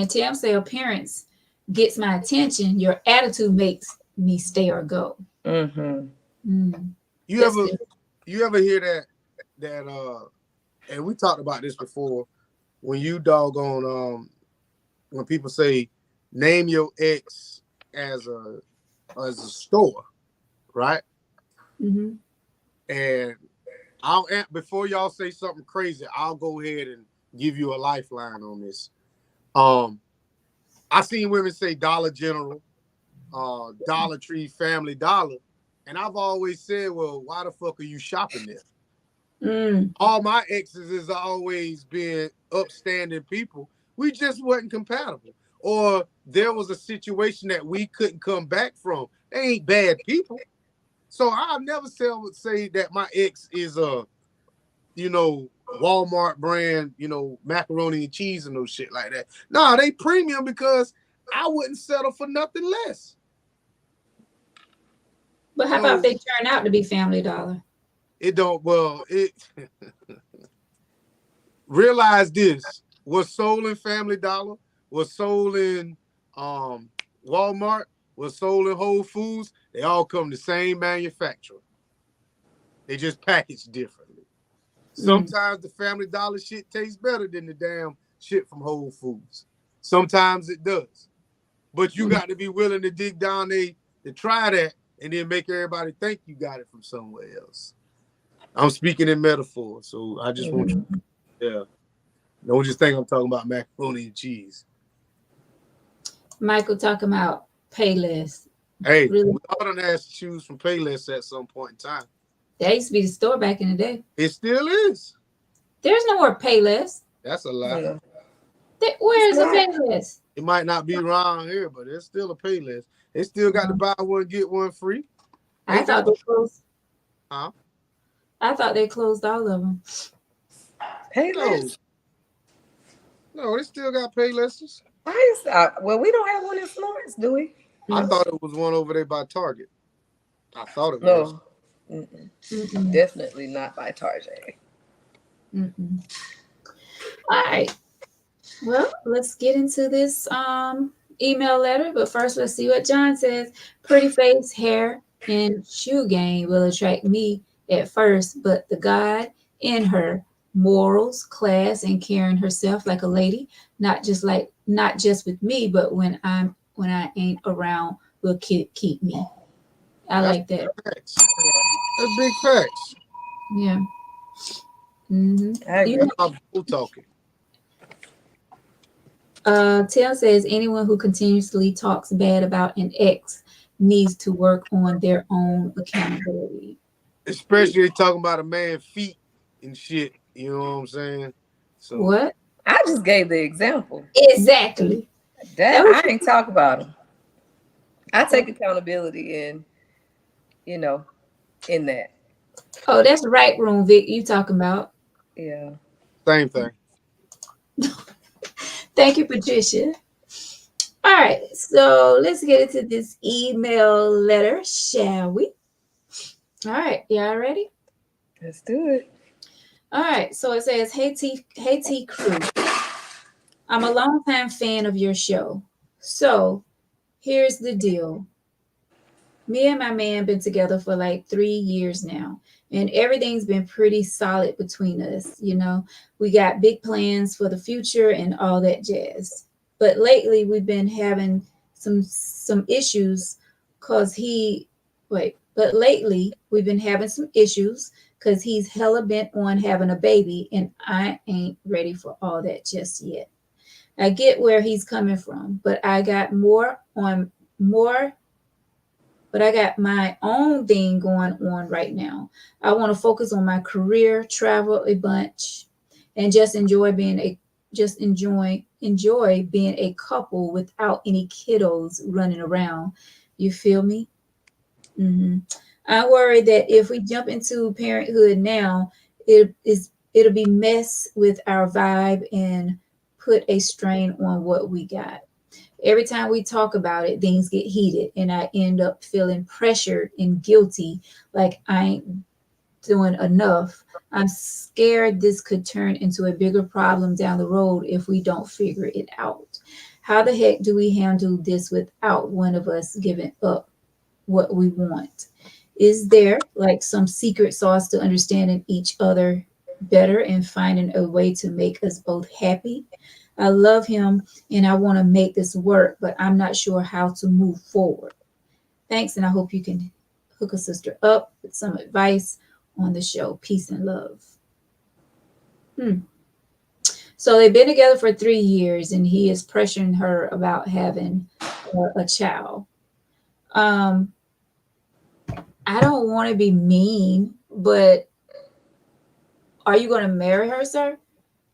Tim say appearance gets my attention. Your attitude makes me stay or go. Mm-hmm. You ever hear that and we talked about this before, when you doggone when people say name your ex as a store, right? And before y'all say something crazy, I'll go ahead and give you a lifeline on this. I seen women say Dollar General, Dollar Tree, Family Dollar, and I've always said, well, why the fuck are you shopping there? All my exes has always been upstanding people. We just wasn't compatible, or there was a situation that we couldn't come back from. They ain't bad people. So I've never say that my ex is Walmart brand, macaroni and cheese and no shit like that. No, they premium because I wouldn't settle for nothing less. But how about if they turn out to be Family Dollar? Realize this: what's sold in Family Dollar, what's sold in Walmart, what's sold in Whole Foods, they all come the same manufacturer. They just package differently. Sometimes the Family Dollar shit tastes better than the damn shit from Whole Foods. Sometimes it does. But you got to be willing to dig down to try that and then make everybody think you got it from somewhere else. I'm speaking in metaphor, so I just want you, don't just think I'm talking about macaroni and cheese. Michael talking about Payless. Hey, really? We all done asked to choose from Payless at some point in time. That used to be the store back in the day. It still is. There's no more Payless. That's a lie. Yeah. Where's the Payless? It might not be around here, but it's still a Payless. They still got to buy one, get one free. I thought they closed. Huh? I thought they closed all of them. Payless? No, they still got Paylesses. Well, we don't have one in Florence, do we? I thought it was one over there by Target. I thought it was. No. Definitely not by Target. All right. Well, let's get into this email letter. But first, let's see what John says. Pretty face, hair, and shoe game will attract me at first, but the God in her, morals, class, and carrying herself like a lady, not just with me, but when I ain't around, will keep me. Like that. Facts. That's big facts. Yeah. I'm talking. Tim says anyone who continuously talks bad about an ex needs to work on their own accountability. Especially talking about a man's feet and shit. You know what I'm saying? So what? I just gave the example. Exactly. I ain't talk about him. I take accountability in that. Oh, that's the right room, Vic. You talking about? Yeah. Same thing. Thank you, Patricia. All right, so let's get into this email letter, shall we? All right, y'all ready? Let's do it. All right, so it says, Hey T crew, I'm a longtime fan of your show. So here's the deal. Me and my man been together for like 3 years now, and everything's been pretty solid between us. We got big plans for the future and all that jazz. But lately we've been having some issues because he's hella bent on having a baby, and I ain't ready for all that just yet. I get where he's coming from, but I got I got my own thing going on right now. I want to focus on my career, travel a bunch, and just enjoy being a couple without any kiddos running around. You feel me? I worry that if we jump into parenthood now, it'll be mess with our vibe and put a strain on what we got. Every time we talk about it, things get heated, and I end up feeling pressured and guilty, like I ain't doing enough. I'm scared this could turn into a bigger problem down the road if we don't figure it out. How the heck do we handle this without one of us giving up what we want? Is there like some secret sauce to understanding each other better and finding a way to make us both happy? I love him and I want to make this work, but I'm not sure how to move forward. Thanks, and I hope you can hook a sister up with some advice on the show. Peace and love. So they've been together for 3 years, and he is pressuring her about having a child. I don't want to be mean, but are you going to marry her, sir?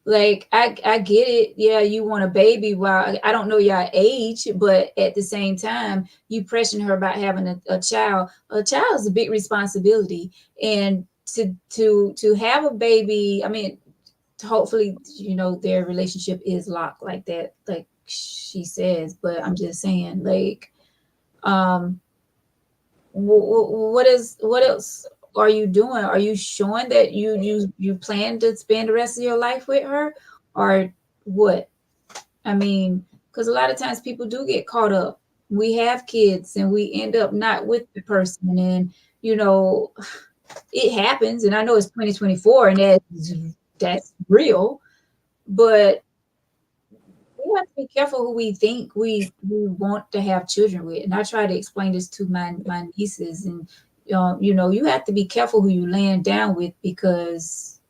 Like, I get it. Yeah, you want a baby. Well, I don't know your age, but at the same time, you pressuring her about having a child. A child is a big responsibility. And to have a baby, I mean, hopefully, you know, their relationship is locked like that, like she says. But I'm just saying, like, um, what else are you doing? Are you showing that you plan to spend the rest of your life with her, or what? I mean, because a lot of times people do get caught up. We have kids and we end up not with the person, and you know, it happens. And I know it's 2024, and that's real, but we have to be careful who we think we want to have children with. And I try to explain this to my nieces, and you know, you have to be careful who you land down with, because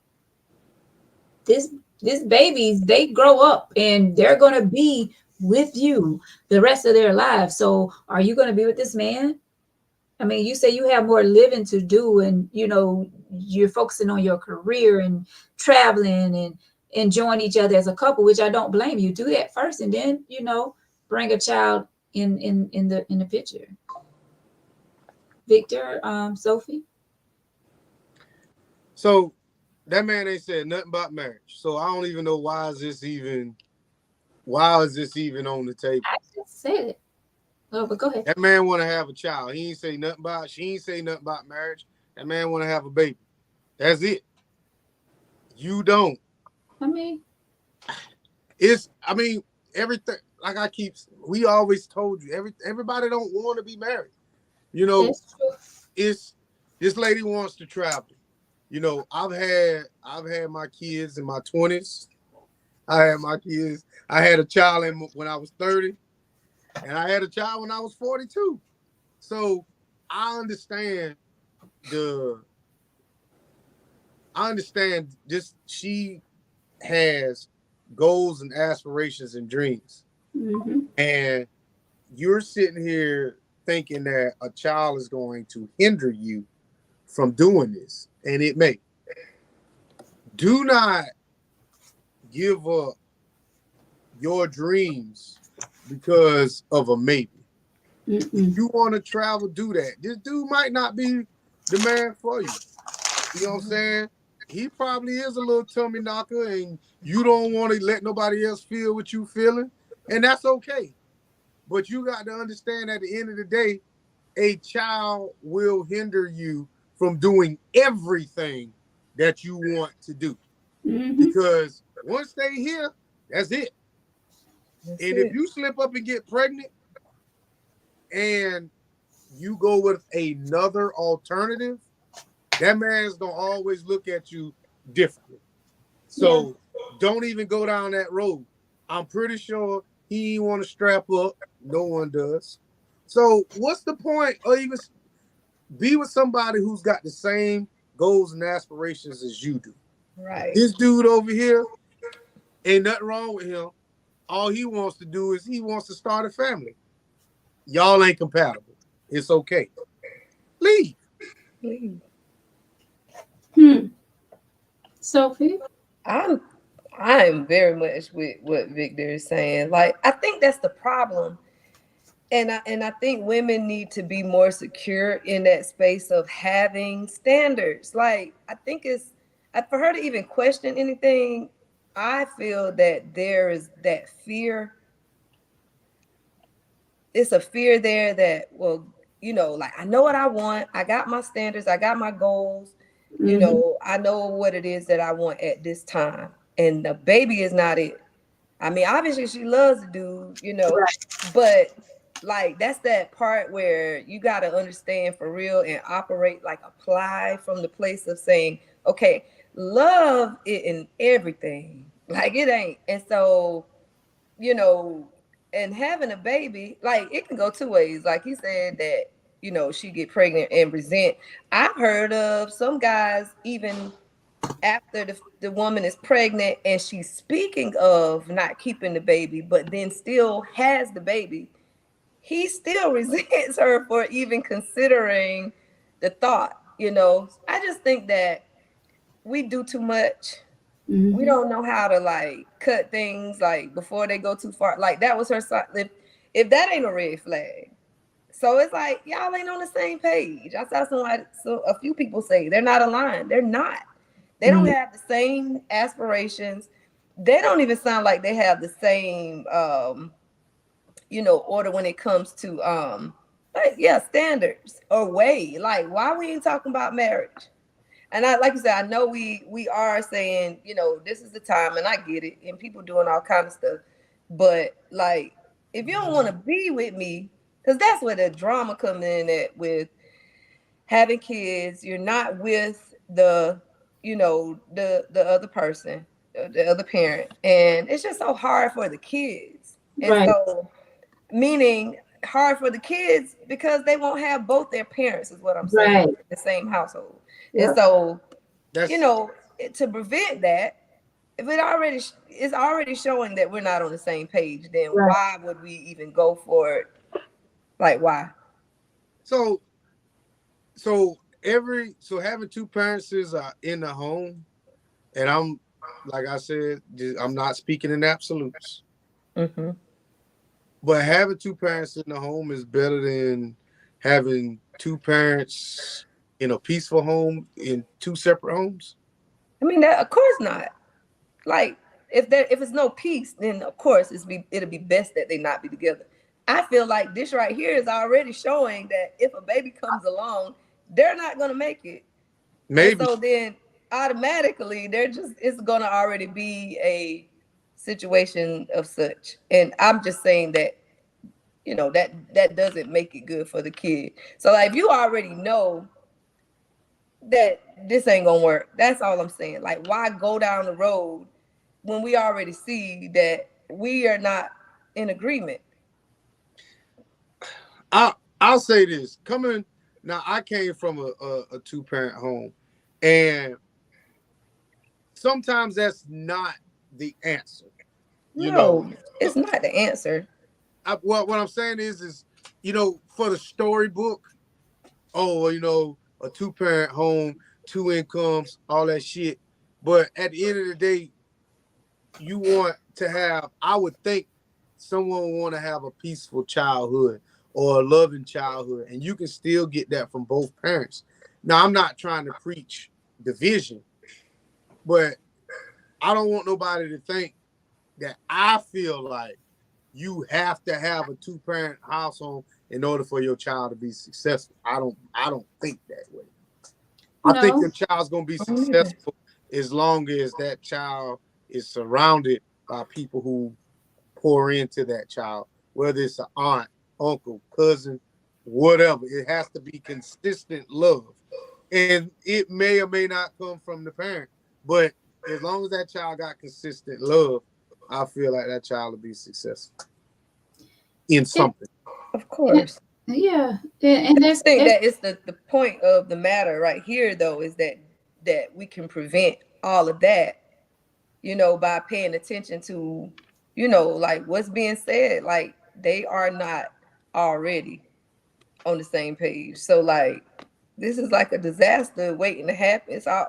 this these babies, they grow up and they're gonna be with you the rest of their lives. So are you gonna be with this man? I mean, you say you have more living to do, and you know, you're focusing on your career and traveling and enjoying each other as a couple, which I don't blame you. Do that first, and then, you know, bring a child in the picture. Victor, Sophie. So that man ain't said nothing about marriage. So I don't even know why is this even on the table. I just said it. Oh, but go ahead. That man want to have a child. He ain't say nothing about. She ain't say nothing about marriage. That man want to have a baby. That's it. You don't. I mean, Everything. Like we always told you. Everybody don't want to be married. You know, that's true. it's this lady wants to travel. You know, I've had my kids in my 20s. I had my kids. I had a child when I was 30, and I had a child when I was 42. So I understand this. She has goals and aspirations and dreams. Mm-hmm. And you're sitting here thinking that a child is going to hinder you from doing this. And it may. Do not give up your dreams because of a maybe. If you want to travel, do that. This dude might not be the man for you. You know what I'm saying? He probably is a little tummy knocker, and you don't want to let nobody else feel what you feeling, and that's okay. But you got to understand, at the end of the day, a child will hinder you from doing everything that you want to do. Mm-hmm. Because once they here, that's it. If you slip up and get pregnant and you go with another alternative, that man's gonna always look at you differently. So don't even go down that road. I'm pretty sure he want to strap up. No one does. So what's the point of even be with somebody who's got the same goals and aspirations as you do? Right. This dude over here, ain't nothing wrong with him. All he wants to do is he wants to start a family. Y'all ain't compatible. It's okay. Leave. Sophie? I'm very much with what Victor is saying. Like, I think that's the problem. And I think women need to be more secure in that space of having standards. Like, I think for her to even question anything, I feel that there is that fear. It's a fear there that, well, you know, like, I know what I want. I got my standards. I got my goals. Mm-hmm. You know, I know what it is that I want at this time. And the baby is not it. I mean, obviously she loves the dude, you know, but like, that's that part where you got to understand for real and operate, like, apply from the place of saying, okay, love it in everything. Like, it ain't. And so, you know, and having a baby, like, it can go two ways. Like he said that, you know, she get pregnant and resent. I've heard of some guys, even after the woman is pregnant and she's speaking of not keeping the baby, but then still has the baby, he still resents her for even considering the thought. You know, I just think that we do too much. Mm-hmm. We don't know how to, like, cut things, like, before they go too far. Like, that was her. If that ain't a red flag, So it's like y'all ain't on the same page. I saw a few people say they're not aligned. They're not. They don't have the same aspirations. They don't even sound like they have the same order when it comes to standards or way. Like, why we ain't talking about marriage? And like you said, I know we are saying, this is the time, and I get it, and people doing all kind of stuff. But like, if you don't want to be with me, because that's where the drama comes in at with having kids, you're not with the other person, the other parent, and it's just so hard for the kids. And Right. so, meaning hard for the kids because they won't have both their parents, is what I'm saying, Right. in the same household. Yeah. And so, That's to prevent that, if it's already showing that we're not on the same page, then Right. why would we even go for it? Like, why? so having two parents is in the home, and I'm like I said, I'm not speaking in absolutes. Mm-hmm. But having two parents in the home is better than having two parents in a peaceful home in two separate homes. I mean, of course not. Like, if it's no peace, then of course it'll be best that they not be together. I feel like this right here is already showing that if a baby comes along, they're not gonna make it. Maybe. And so then automatically it's gonna already be a situation of such. And I'm just saying that, that doesn't make it good for the kid. So like, if you already know that this ain't gonna work, that's all I'm saying. Like, why go down the road when we already see that we are not in agreement? I'll say this. I came from a two-parent home, and sometimes that's not the answer. No, it's not the answer. What I'm saying is for the storybook, a two-parent home, two incomes, all that shit. But at the end of the day, you want to have, I would think someone would want to have a peaceful childhood or a loving childhood, and you can still get that from both parents. Now, I'm not trying to preach division, but I don't want nobody to think that I feel like you have to have a two-parent household in order for your child to be successful. I don't think that way. I think your child's gonna be successful as long as that child is surrounded by people who pour into that child, whether it's an aunt, uncle, cousin, whatever. It has to be consistent love. And it may or may not come from the parent, but as long as that child got consistent love, I feel like that child will be successful in something. Of course. Yeah. And I think that it's the point of the matter right here, though, is that we can prevent all of that, by paying attention to, like what's being said. Like, they are not already on the same page. So like, this is like a disaster waiting to happen. It's all,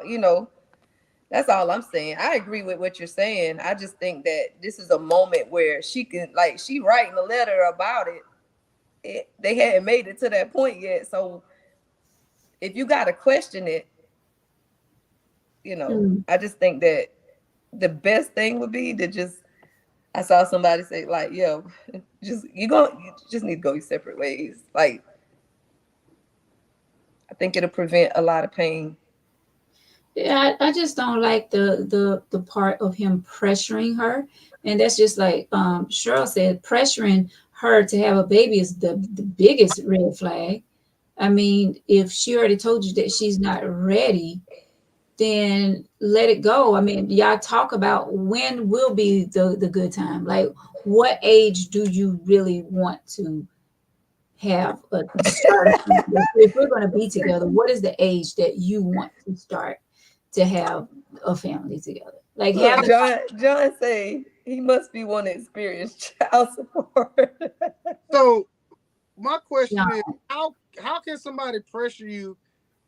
that's all I'm saying. I agree with what you're saying. I just think that this is a moment where she writing a letter about it. They hadn't made it to that point yet. So if you got to question it, I just think that the best thing would be to just, I saw somebody say like, yo, you just need to go your separate ways. Like, I think it'll prevent a lot of pain. Yeah, I just don't like the part of him pressuring her. And that's just like Cheryl said, pressuring her to have a baby is the biggest red flag. I mean, if she already told you that she's not ready, then let it go. I mean, y'all talk about when will be the good time. Like, what age do you really want to have a start? If we're going to be together, what is the age that you want to start to have a family together? Like, Look, John say he must be one to experience child support. So my question is, how can somebody pressure you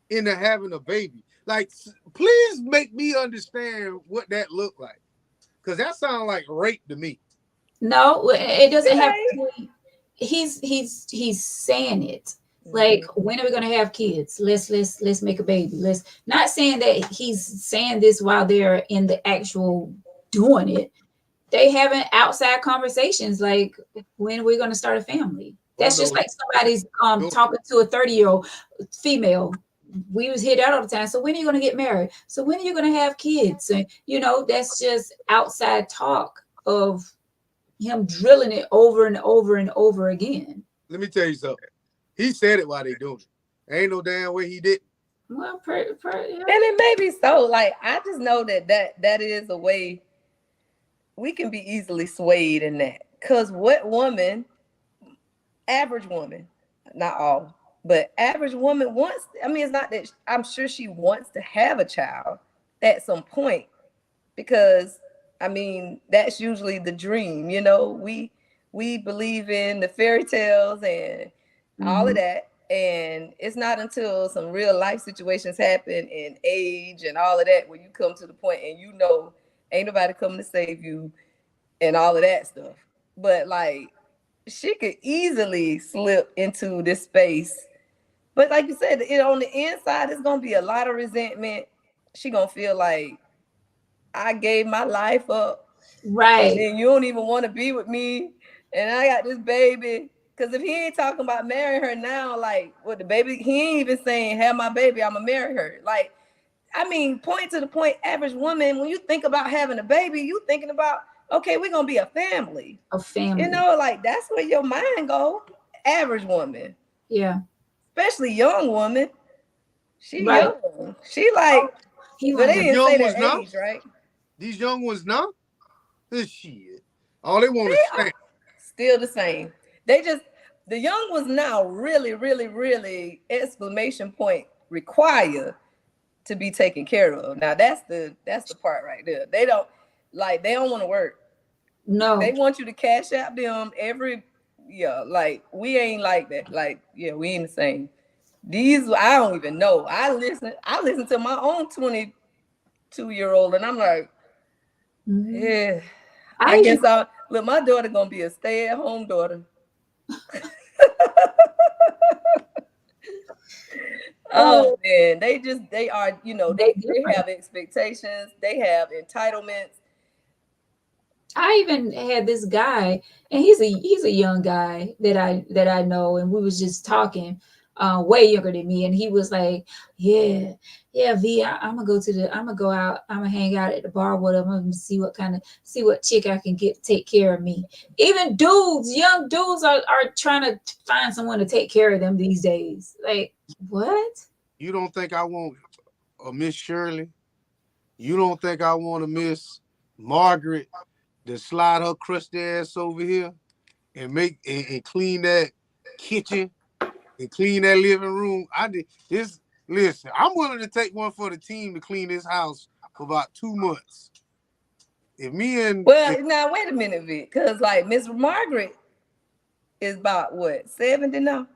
into having a baby? Like, please make me understand what that looked like, because that sounds like rape to me. No, it doesn't have to be. he's saying it. Like, when are we gonna have kids? Let's make a baby. Let's not saying that he's saying this while they're in the actual doing it. They having outside conversations like, when are we gonna start a family? That's just like somebody's talking to a 30-year-old female. We was here that all the time. So when are you gonna get married? So when are you gonna have kids? And that's just outside talk of him drilling it over and over and over again. Let me tell you something. He said it while they doing it. Ain't no damn way he didn't. Well, and it may be so. Like, I just know that is a way we can be easily swayed in that. Because what woman, average woman, not all, but average woman wants, I mean, it's not that, I'm sure she wants to have a child at some point, because I mean, that's usually the dream, we believe in the fairy tales and all of that. And it's not until some real life situations happen and age and all of that, where you come to the point and ain't nobody coming to save you and all of that stuff. But like, she could easily slip into this space. But like you said, on the inside, it's going to be a lot of resentment. She going to feel like, I gave my life up. Right. And you don't even want to be with me. And I got this baby. Because if he ain't talking about marrying her now, like, with the baby, he ain't even saying, have my baby, I'm going to marry her. Like, I mean, point to the point, average woman, when you think about having a baby, you thinking about, okay, we're going to be a family. A family. Like, that's where your mind go. Average woman. Yeah. Especially young woman. She young. She like, but they didn't say their age, right? These young ones now? This shit. All they want is stand. Still the same. They just, the young ones now really, really, really, exclamation point, require to be taken care of. Now that's the part right there. They don't want to work. No. They want you to cash out them like, we ain't like that. Like, yeah, we ain't the same. These, I don't even know. I listen to my own 22-year-old and I'm like, yeah, I guess look, my daughter gonna be a stay-at-home daughter. Oh man, they are, they have expectations, they have entitlements. I even had this guy, and he's a young guy that I know, and we was just talking, way younger than me, and he was like, yeah, V, I'm gonna go out, I'm gonna hang out at the bar with him and see what chick I can get to take care of me. Even young dudes are trying to find someone to take care of them these days. Like, what? You don't think I want a Miss Shirley? You don't think I want a Miss Margaret to slide her crusty ass over here and make and clean that kitchen and clean that living room? Listen, I'm willing to take one for the team to clean this house for about 2 months. Now wait a minute, Vic, because like Miss Margaret is about what, 70 now?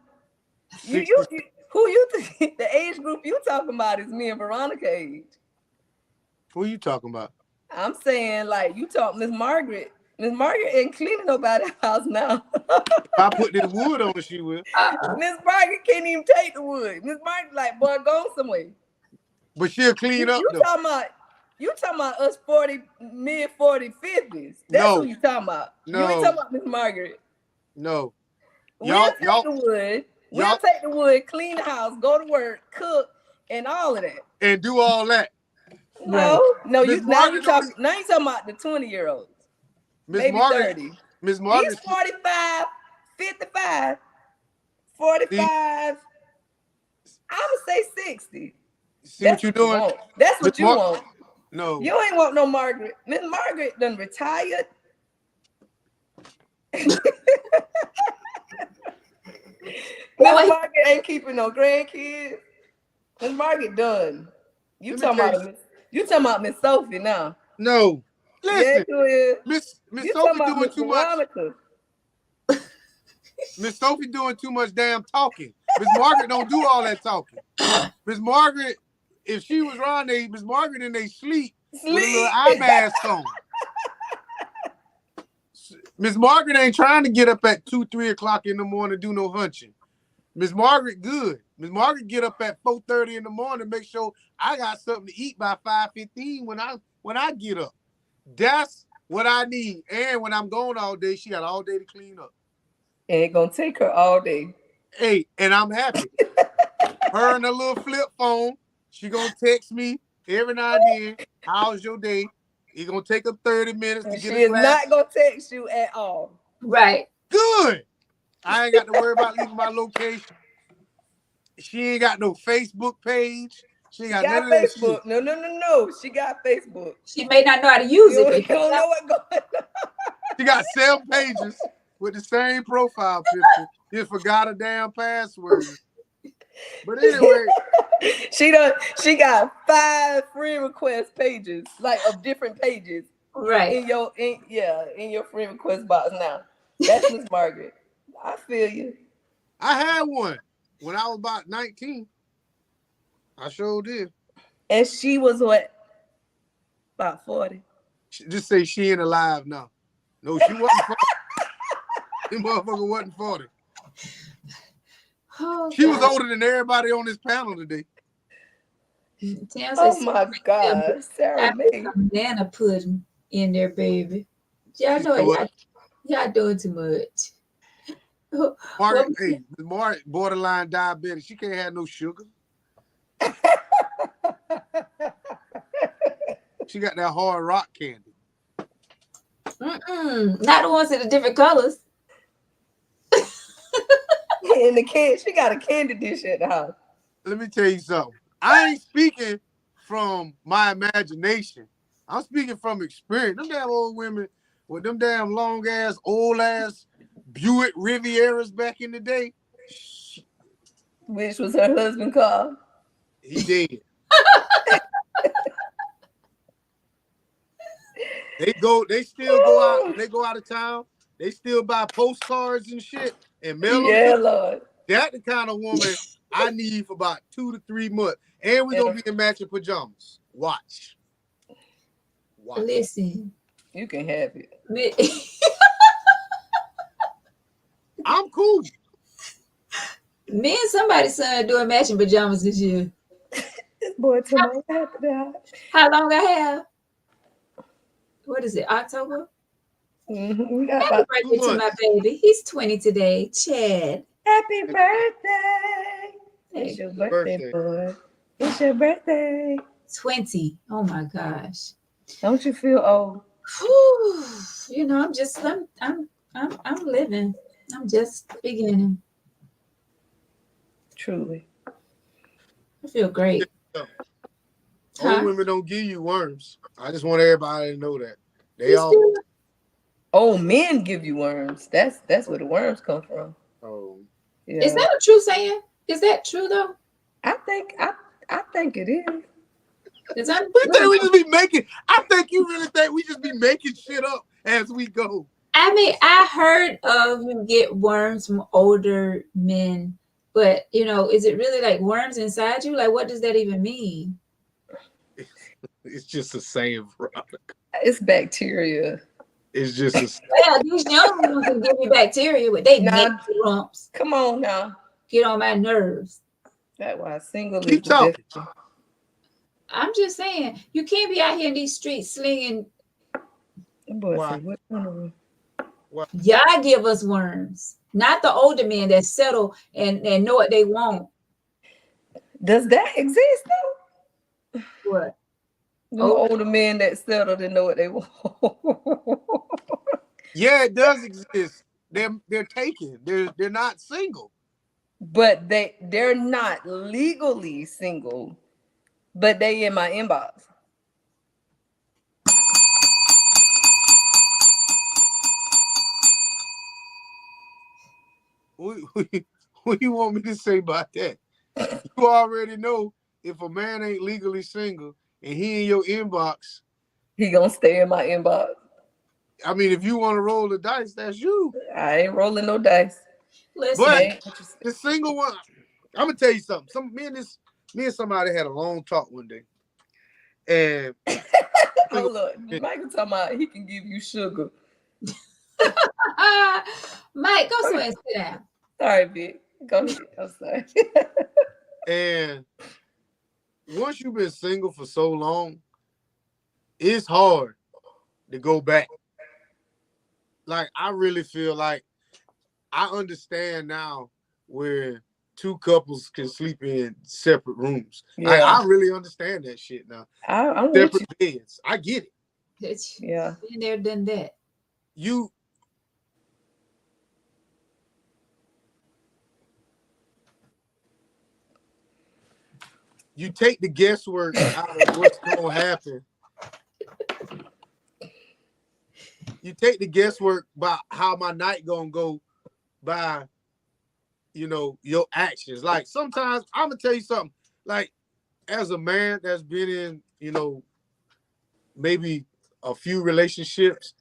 Who you think the age group you talking about is me and Veronica age? Who you talking about? I'm saying, like, you talk Miss Margaret. Miss Margaret ain't cleaning nobody's house now. If I put this wood on, she will. Miss Margaret can't even take the wood. Miss Margaret, like, boy, go somewhere. But she'll clean up. You talking about us mid 40s, 50s. That's who you talking about. No. You ain't talking about Miss Margaret. No. We'll take the wood, clean the house, go to work, cook, and all of that. And do all that. No, now you talking about the 20-year-olds. Maybe Margaret, 30. Miss Margaret. He's 45, 55, 45. I would say 60. See what you're doing? That's what you want. No. You ain't want no Margaret. Miss Margaret done retired. Miss Margaret ain't keeping no grandkids. Miss Margaret done. You talking about Miss Sophie now? No. Listen, yeah, Miss Sophie doing too Veronica. much. Miss Sophie doing too much damn talking. Miss Margaret don't do all that talking. Miss Margaret, if she was around Miss Margaret and they sleep with a little eye mask on. Miss Margaret ain't trying to get up at 2, 3 o'clock in the morning do no hunching. Miss Margaret good. Miss Margaret get up at 4:30 in the morning, make sure I got something to eat by 5:15 when I get up. That's what I need. And when I'm gone all day, she got all day to clean up. And it's gonna take her all day. Hey, and I'm happy. Her and a little flip phone, she gonna text me every now and then. How's your day? It's gonna take her 30 minutes to And get she a is glass. not gonna text you at all. Right. Good. I ain't got to worry about leaving my location. She ain't got no Facebook page. She ain't got none of that Facebook. shit. No. She got Facebook. She may not know how to use You it. don't know what going on. She got 7 pages with the same profile picture. Just forgot a damn password. But anyway, She got 5 friend request pages, like of different pages Right. in your friend request box now. That's Miss Margaret. I feel you. I had one when I was about 19. I sure did. And she was what? About 40. Just say she ain't alive now. No, she wasn't 40. That motherfucker wasn't 40. Oh, She was God. older than everybody on this panel today. Tam Oh says, my God, Sarah May. banana pudding in there, baby. Y'all know it. Y'all doing too much. Margaret, hey, Margaret, borderline diabetic. She can't have no sugar. She got that hard rock candy. Not the ones in the different colors. In the can, she got a candy dish at the house. Let me tell you something. I ain't speaking from my imagination. I'm speaking from experience. Them damn old women with them damn long ass, old ass Buick Rivieras back in the day. Which was her husband car. He dead. They still go out. They go out of town. They still buy postcards and shit and mail them. Yeah, Lord. That the kind of woman I need for about 2 to 3 months. And we're gonna be in matching pajamas. Watch. Listen. You can have it. I'm cool. Me and somebody's son doing matching pajamas this year. This boy tomorrow after that. How long I have? What is it? October? We got Happy birthday to my baby. He's 20 today. Chad. Happy birthday. It's your birthday, boy. It's your birthday. 20. Oh my gosh. Don't you feel old? Whew. You know, I'm living. I'm just beginning. Truly. I feel great. Old women don't give you worms. I just want everybody to know that. Old men give you worms. That's where the worms come from. Oh. Yeah. Is that a true saying? Is that true though? I think it is. I think you really think we just be making shit up as we go. I mean, I heard of you get worms from older men, but you know, is it really like worms inside you? Like, what does that even mean? It's just a saying, Veronica. It's bacteria. It's just a Yeah, these young ones can give me bacteria, but they make lumps. Come on now. Get on my nerves. That's why single keep talking. I'm just saying, you can't be out here in these streets slinging. Why? Y'all give us worms, not the older men that settle and know what they want. Does that exist though? What? The older men that settle and know what they want. Yeah, it does exist. They're taken. They're not single. But they're not legally single. But they in my inbox. What you want me to say about that? You already know if a man ain't legally single and he in your inbox, he gonna stay in my inbox. I mean, if you want to roll the dice, that's you. I ain't rolling no dice. Listen, but the single one, I'm gonna tell you something. Me and somebody had a long talk one day, and hold on, Michael talking about he can give you sugar. Mike, go somewhere and sit down. Sorry, Vic. Go ahead. I'm sorry. And once you've been single for so long, it's hard to go back. Like, I really feel like I understand now where two couples can sleep in separate rooms. Like, Yeah. I really understand that shit now. I'm with you. Separate beds. I get it. Yeah. Been there, done that. You take the guesswork out of what's gonna happen. You take the guesswork by how my night gonna go by, you know, your actions. Like, sometimes I'm gonna tell you something. Like, as a man that's been in, you know, maybe a few relationships,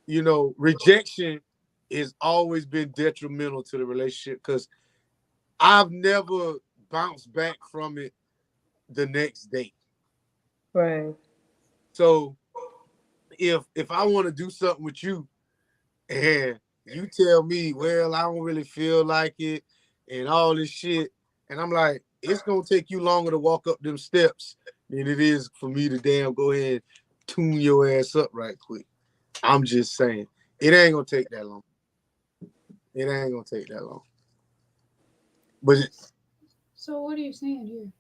you know, rejection has always been detrimental to the relationship because I've never bounced back from it the next day. Right. So if I want to do something with you and you tell me, well, I don't really feel like it and all this shit, and I'm like, it's gonna take you longer to walk up them steps than it is for me to damn go ahead and tune your ass up right quick. I'm just saying, it ain't gonna take that long. It ain't gonna take that long. But So what are you saying here?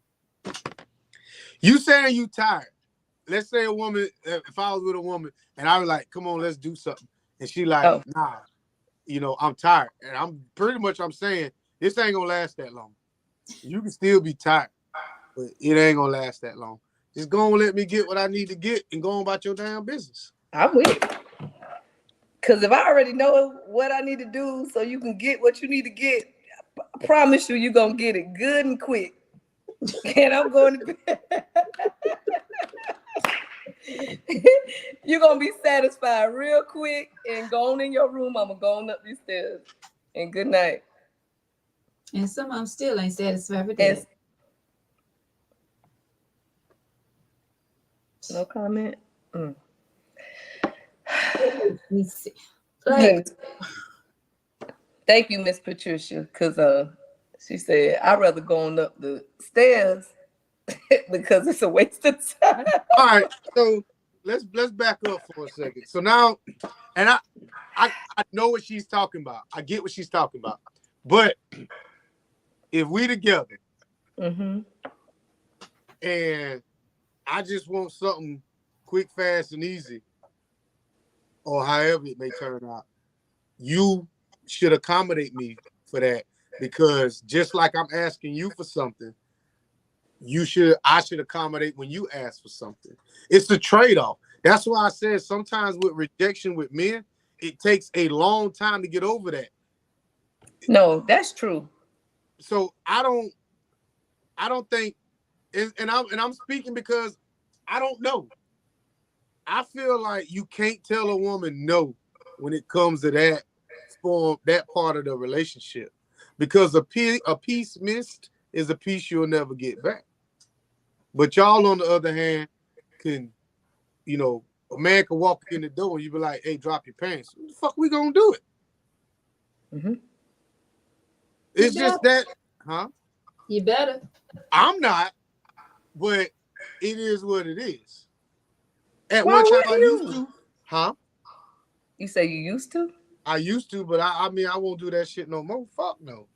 you saying you tired. Let's say a woman, if I was with a woman and I was like, come on, let's do something. And she like, nah, you know, I'm tired. And I'm saying this ain't gonna last that long. You can still be tired, but it ain't gonna last that long. Just go and let me get what I need to get and go on about your damn business. I'm with you. Because if I already know what I need to do so you can get what you need to get, I promise you're going to get it good and quick. And I'm going to bed. You're going to be satisfied real quick and going in your room. I'm going up these stairs. And good night. And some of them still ain't satisfied with that. No comment? Mm. Let me see. Like, thank you, Miss Patricia, because she said I'd rather go on up the stairs because it's a waste of time. All right, so let's back up for a second. So now, and I know what she's talking about. I get what she's talking about. But if we together, and I just want something quick, fast, and easy, or however it may turn out, you should accommodate me for that, because just like I'm asking you for something, I should accommodate when you ask for something. It's the trade-off. That's why I said sometimes with rejection with men, it takes a long time to get over that. No, that's true. So I don't think, and I'm speaking because I don't know. I feel like you can't tell a woman no when it comes to that part of the relationship, because a piece missed is a piece you'll never get back. But y'all, on the other hand, can, you know, a man can walk in the door and you be like, hey, drop your pants. What the fuck we gonna do it? It's just that, huh? You better. I'm not, but it is what it is. At one time I used to. Huh? You say you used to? I used to, but I mean, I won't do that shit no more. Fuck no.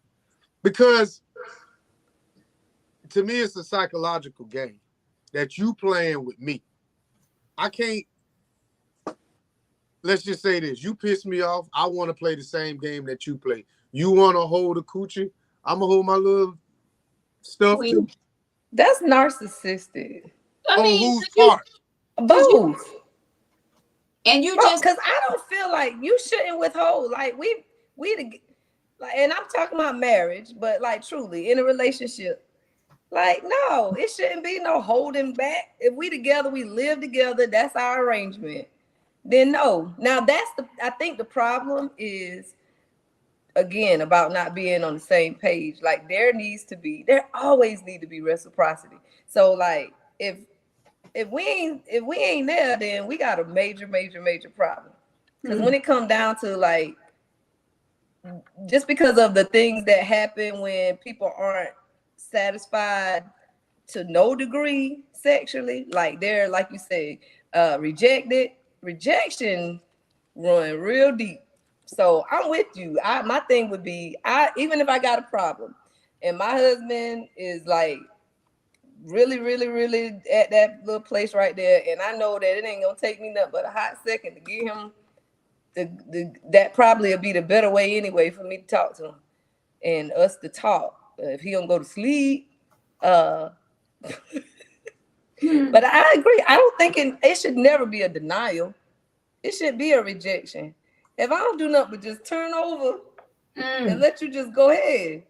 Because to me, it's a psychological game that you playing with me. I can't, let's just say this. You piss me off. I want to play the same game that you play. You want to hold a coochie. I'm going to hold my little stuff too. That's narcissistic. I mean, whose part? Both. And you just, because I don't feel like you shouldn't withhold. Like like, and I'm talking about marriage, but like truly in a relationship, like no, it shouldn't be no holding back. If we together, we live together, that's our arrangement. Then no. Now I think the problem is, again, about not being on the same page. Like there always need to be reciprocity. So like if we ain't there, then we got a major problem. Because when it comes down to like, just because of the things that happen when people aren't satisfied to no degree sexually, like they're, like you say, rejection run real deep. So I'm with you. My thing would be, even if I got a problem and my husband is like really, really, really at that little place right there, and I know that it ain't gonna take me nothing but a hot second to get him, that probably would be the better way anyway for me to talk to him and us to talk. If he don't go to sleep, but I agree. I don't think it should never be a denial. It should be a rejection. If I don't do nothing but just turn over and let you just go ahead.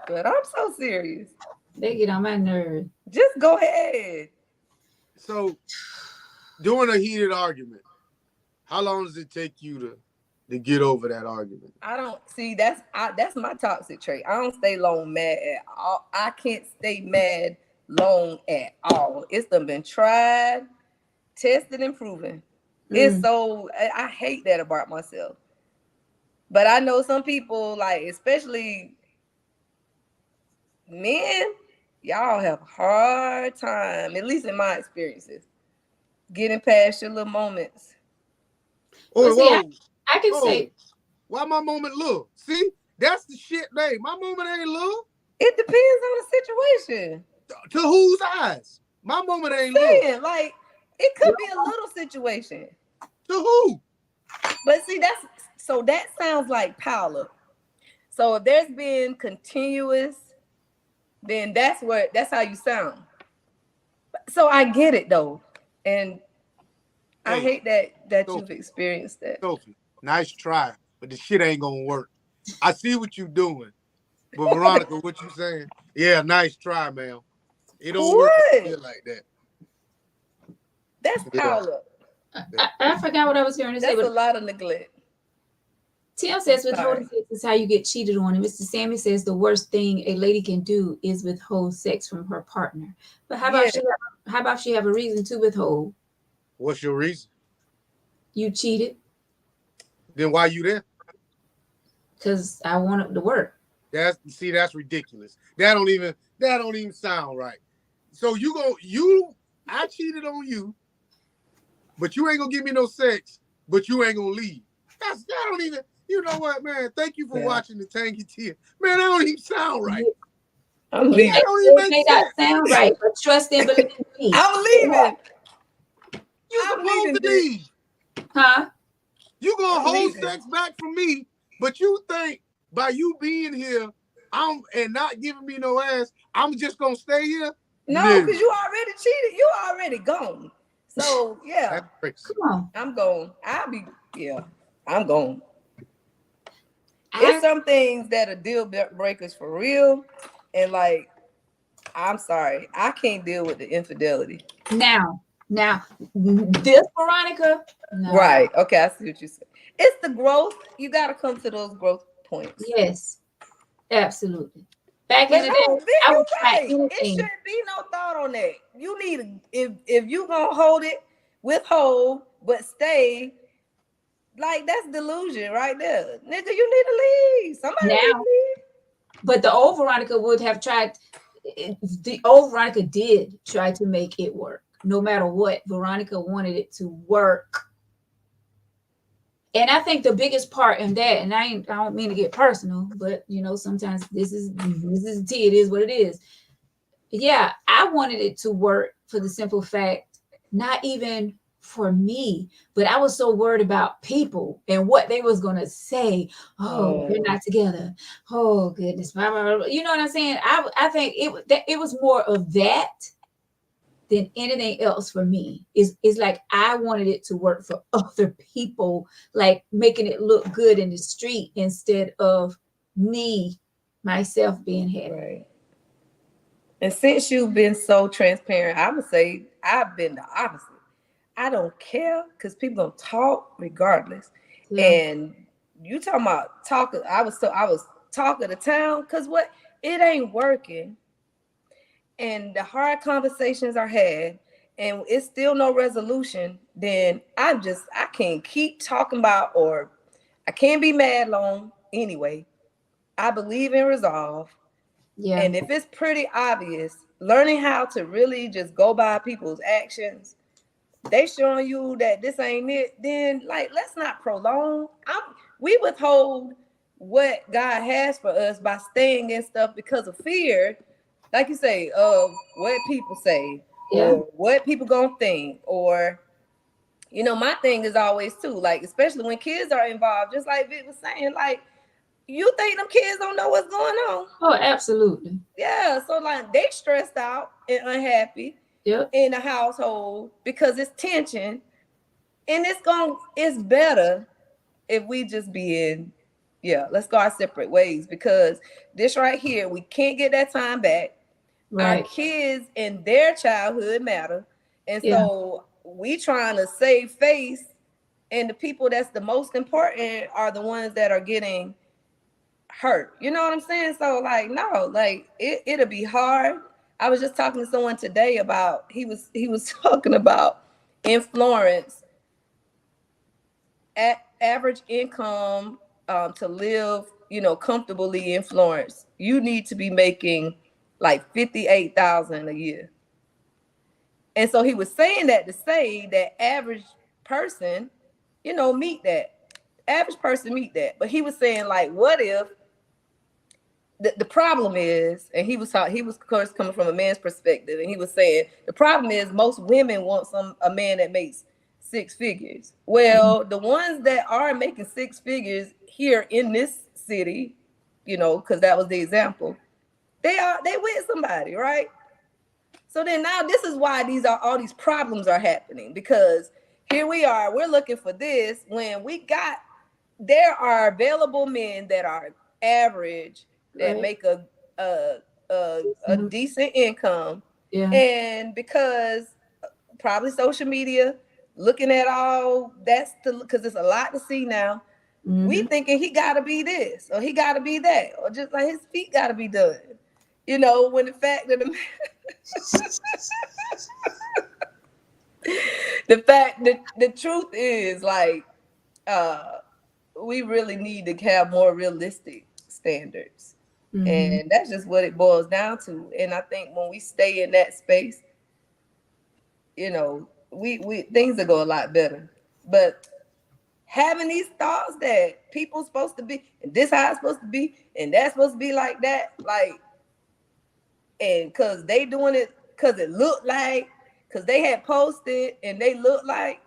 But I'm so serious. They get on my nerves. Just go ahead. So, during a heated argument, how long does it take you to get over that argument? I don't see that's my toxic trait. I don't stay long mad at all. I can't stay mad long at all. It's been tried, tested, and proven. It's so I hate that about myself. But I know some people, like especially men, y'all have a hard time, at least in my experiences, getting past your little moments. Well, see, I can say, why my moment little? See, that's the shit name. My moment ain't little. It depends on the situation. To whose eyes? My moment ain't little. Like it could be a little situation. To who? But see, that sounds like power. So if there's been continuous, then that's how you sound. So I get it though, and I hate that you've experienced that. Sophie, nice try, but the shit ain't gonna work. I see what you doing, but Veronica, what you saying? Yeah, nice try, man. It don't work like that. That's power. I forgot what I was hearing to say. That's a lot of neglect. Tim says withholding sex is how you get cheated on, and Mr. Sammy says the worst thing a lady can do is withhold sex from her partner. But how about she have a reason to withhold? What's your reason? You cheated. Then why you there? Because I wanted to work. That's ridiculous. That don't even sound right. So I cheated on you, but you ain't gonna give me no sex, but you ain't gonna leave. That don't even, you know what, man? Thank you for watching the Tangy Tear. Man, that don't even sound right. I'm leaving. That don't even make that sound right, but trust and believe in me. I'm leaving. You supposed to leave. Huh? You gonna hold sex back from me, but you think by you being here, and not giving me no ass, I'm just gonna stay here? No, because you already cheated. You already gone. So yeah. Come on. I'm going. I'm going. There's some things that are deal breakers for real. And like, I'm sorry, I can't deal with the infidelity. Now, this Veronica. No. Right. Okay, I see what you said. It's the growth. You got to come to those growth points. Yes, absolutely. Back in the day, I would try anything. It shouldn't be no thought on that. You need if you gonna hold it, withhold, but stay. Like that's delusion right there, nigga. You need to leave. Somebody need to leave. But the old Veronica would have tried. The old Veronica did try to make it work, no matter what. Veronica wanted it to work. And I think the biggest part in that, and I don't mean to get personal, but sometimes this is tea. It is what it is. Yeah, I wanted it to work for the simple fact, not even for me, but I was so worried about people and what they was gonna say. Oh, they're not together. Oh goodness, blah, blah, blah. You know what I'm saying? I think it was more of that than anything else for me. It's like I wanted it to work for other people, like making it look good in the street instead of myself being happy. Right. And since you've been so transparent, I would say I've been the opposite. I don't care because people don't talk regardless. Yeah. And you talking about talking, I was talk of the town, because it ain't working. And the hard conversations are had, and it's still no resolution, then I can't keep talking about, or I can't be mad long anyway. I believe in resolve. Yeah. And if it's pretty obvious, learning how to really just go by people's actions, they showing you that this ain't it, then like let's not prolong. We withhold what God has for us by staying in stuff because of fear, like you say, of what people say, Yeah. or what people gonna think, or my thing is always too, like, especially when kids are involved, just like Vic was saying, like, you think them kids don't know what's going on? Oh, absolutely. Yeah, so like they stressed out and unhappy Yep. in the household because it's tension, and it's better if we just be in, let's go our separate ways, because this right here, we can't get that time back. Our Right. kids and their childhood matter. And Yeah. so we trying to save face, and the people that's the most important are the ones that are getting hurt. You know what I'm saying? So like, no, like it'll be hard. I was just talking to someone today about, he was talking about in Florence, average income, to live, comfortably in Florence, you need to be making like 58,000 a year. And so he was saying that to say that average person, meet that. Average person meet that. But he was saying, like, what if the problem is, and he was of course coming from a man's perspective, and he was saying the problem is most women want a man that makes six figures. Well, the ones that are making six figures here in this city, because that was the example, they with somebody, right? So then now this is why all these problems are happening, because here we are, we're looking for this when there are available men that are average, that Right. make a decent income. Yeah. And because probably social media, looking at all that's because it's a lot to see now, we thinking he got to be this or he got to be that, or just like his feet got to be done, when the fact that the truth is, like, we really need to have more realistic standards. And that's just what it boils down to. And I think when we stay in that space, we things will go a lot better. But having these thoughts that people's supposed to be, and this how it's supposed to be, and that's supposed to be like that, like, and because they doing it because it looked like, because they had posted and they looked like,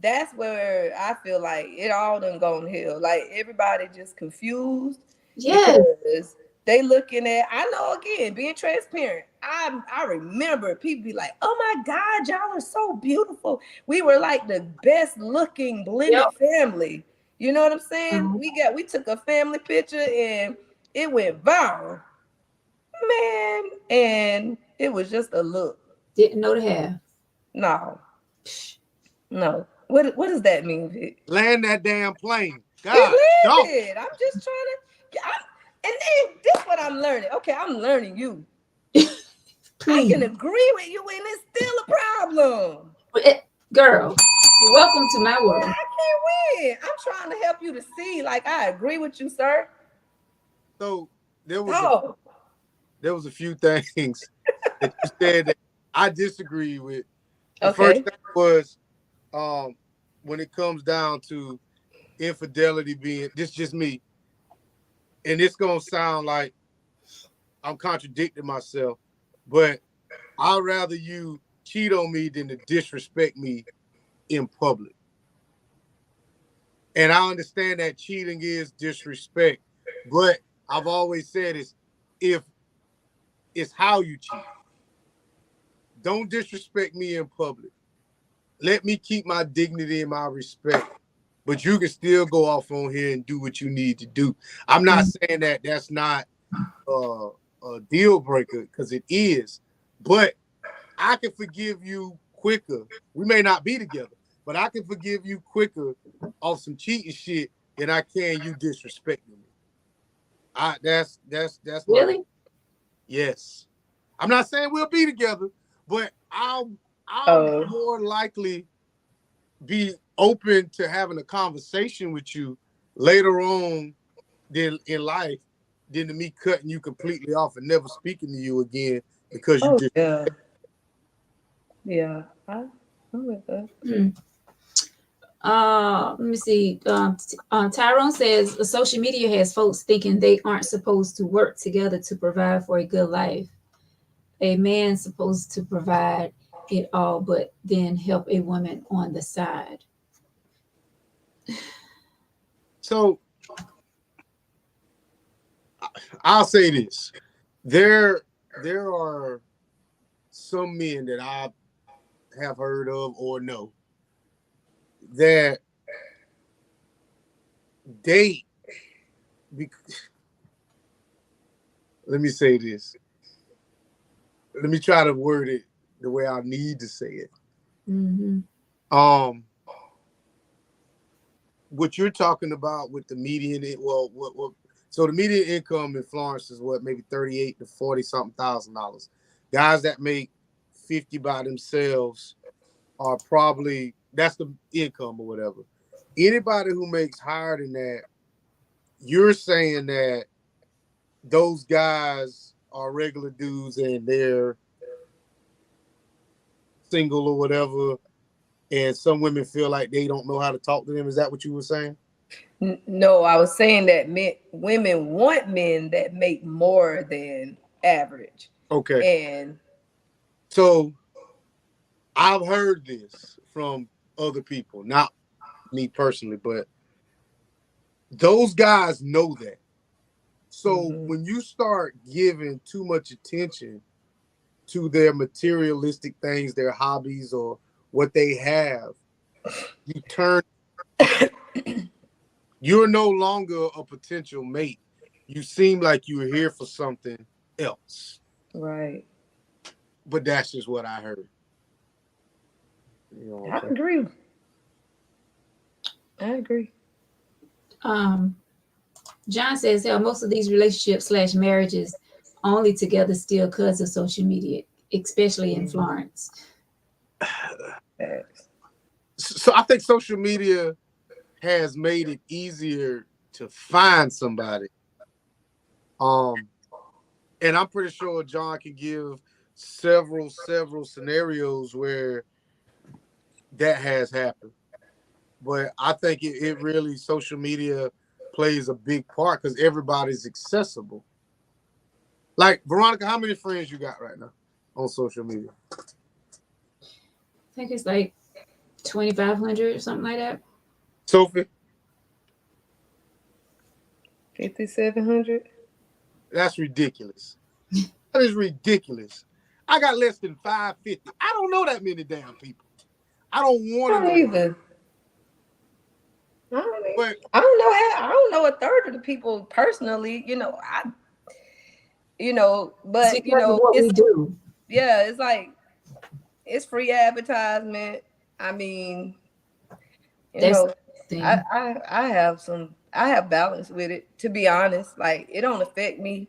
that's where I feel like it all done gone hell. Like everybody just confused. Yes. Because they looking at, I know, again, being transparent, I remember people be like, oh my God, y'all are so beautiful. We were like the best looking blended family. You know what I'm saying? We took a family picture and it went viral. Man, and it was just a look. Didn't know to have. No. What does that mean, Vic? Land that damn plane. God, He don't. landed. I'm just trying to. And then this is what I'm learning. Okay, I'm learning you. I can agree with you, and it's still a problem. Girl, welcome to my world. I can't win. I'm trying to help you to see. Like, I agree with you, sir. So there was a few things that you said that I disagree with. The first thing was, when it comes down to infidelity being, this just me, and it's gonna sound like I'm contradicting myself, but I'd rather you cheat on me than to disrespect me in public. And I understand that cheating is disrespect, but I've always said if it's how you cheat. Don't disrespect me in public. Let me keep my dignity and my respect. But you can still go off on here and do what you need to do. I'm not saying that that's not a deal breaker, because it is. But I can forgive you quicker. We may not be together, but I can forgive you quicker off some cheating shit than I can you disrespecting me. That's Really? Yes. I'm not saying we'll be together, but I'll more likely be open to having a conversation with you later on than in life than to me cutting you completely off and never speaking to you again because you just I'm with that. Let me see. Tyrone says social media has folks thinking they aren't supposed to work together to provide for a good life. A man's supposed to provide it all, but then help a woman on the side. So I'll say this. There are some men that I have heard of or know that date. Let me say this. Let me try to word it the way I need to say it. Mm-hmm. What you're talking about with the median, so the median income in Florence is what, maybe 38 to 40 something $1,000. Guys that make 50 by themselves are probably, that's the income or whatever. Anybody who makes higher than that, you're saying that those guys are regular dudes and they're single or whatever, and some women feel like they don't know how to talk to them. Is that what you were saying? No, I was saying that women want men that make more than average. Okay. And so I've heard this from other people, not me personally, but those guys know that. So when you start giving too much attention to their materialistic things, their hobbies, or what they have, you turn. You're no longer a potential mate. You seem like you were here for something else. Right. But that's just what I heard. I agree. John says, hell, most of these relationships / marriages only together still because of social media, especially in Florence. So I think social media has made it easier to find somebody. And I'm pretty sure John can give several scenarios where that has happened. But I think it really, social media plays a big part because everybody's accessible. Like, Veronica, how many friends you got right now on social media? I think it's like 2,500 or something like that. Sophie? 5,700. That's ridiculous. That is ridiculous. I got less than 550. I don't know that many damn people. I don't want to know. Either. I don't know a third of the people personally. But what we do. Yeah, it's like it's free advertisement. I mean, I have balance with it, to be honest. Like, it don't affect me.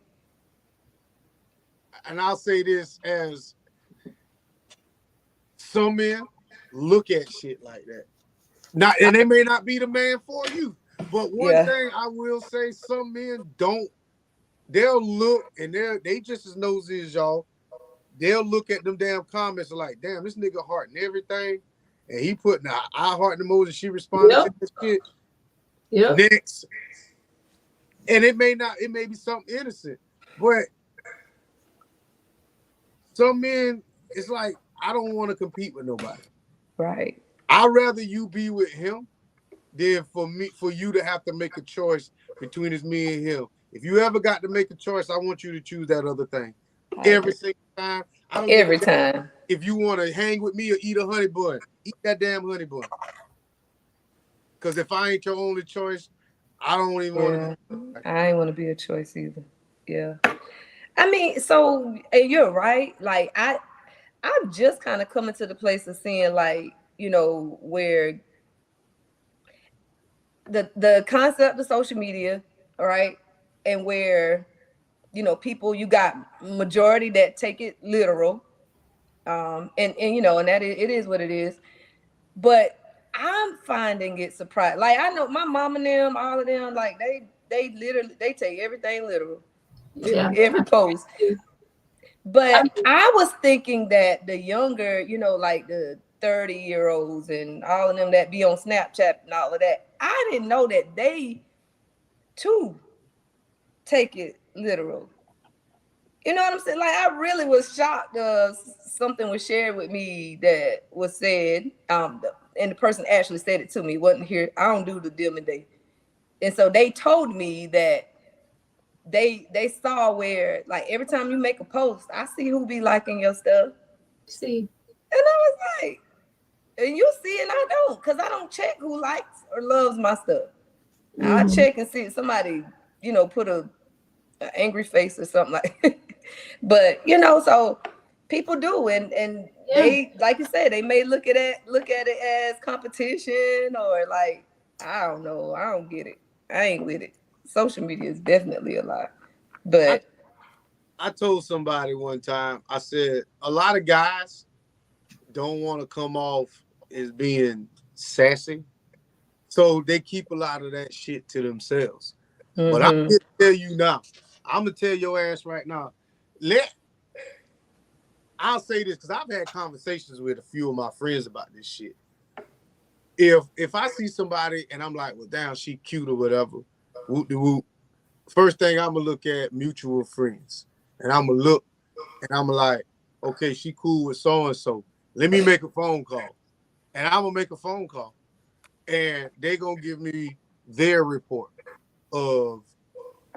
And I'll say this, as some men look at shit like that. Now, and they may not be the man for you, but one thing I will say, some men don't. They'll look and they just as nosy as y'all. They'll look at them damn comments and like, damn, this nigga hearting everything, and he putting an eye hearting emoji. She responded to this shit. Yep. Next, and it may be something innocent, but some men, it's like, I don't want to compete with nobody. Right. I'd rather you be with him than for you to have to make a choice between me and him. If you ever got to make a choice, I want you to choose that other thing. Every single time. Every time. If you want to hang with me or eat a honey bun, eat that damn honey bun. Because if I ain't your only choice, I don't even want to. I ain't want to be a choice either. Yeah. I mean, so you're right. Like, I'm just kind of coming to the place of seeing, like, where the concept of social media, right, and where people, you got majority that take it literal, And you know, and that it is what it is. But I'm finding it surprising. Like I know my mom and them, all of them, like they literally they take everything literal, Yeah. every post. But I'm- I was thinking that the younger, you know, like the 30-year-olds and all of them that be on Snapchat and all of that, I didn't know that they too take it literal. You know what I'm saying? Like I really was shocked. Something was shared with me that was said. And the person actually said it to me. Wasn't here. I don't do the deal and day. And so they told me that they saw where like every time you make a post, I see who be liking your stuff. See. And I was like, and you see, and I don't, because I don't check who likes or loves my stuff. I check and see if somebody, you know, put a angry face or something like. But you know, so people do, and Yeah. they, like you said, they may look at it as competition or like I don't know, I don't get it. I ain't with it. Social media is definitely a lot, but I told somebody one time, I said, a lot of guys don't want to come off as being sassy. So they keep a lot of that shit to themselves. But I'm here to tell you now, I'm going to tell your ass right now, I'll say this because I've had conversations with a few of my friends about this shit. If I see somebody and I'm like, well, damn, she cute or whatever, whoop de whoop, first thing I'm going to look at mutual friends. And I'm going to look and I'm like, okay, she cool with so-and-so. Let me make a phone call. And I'm going to make a phone call. And they're going to give me their report of,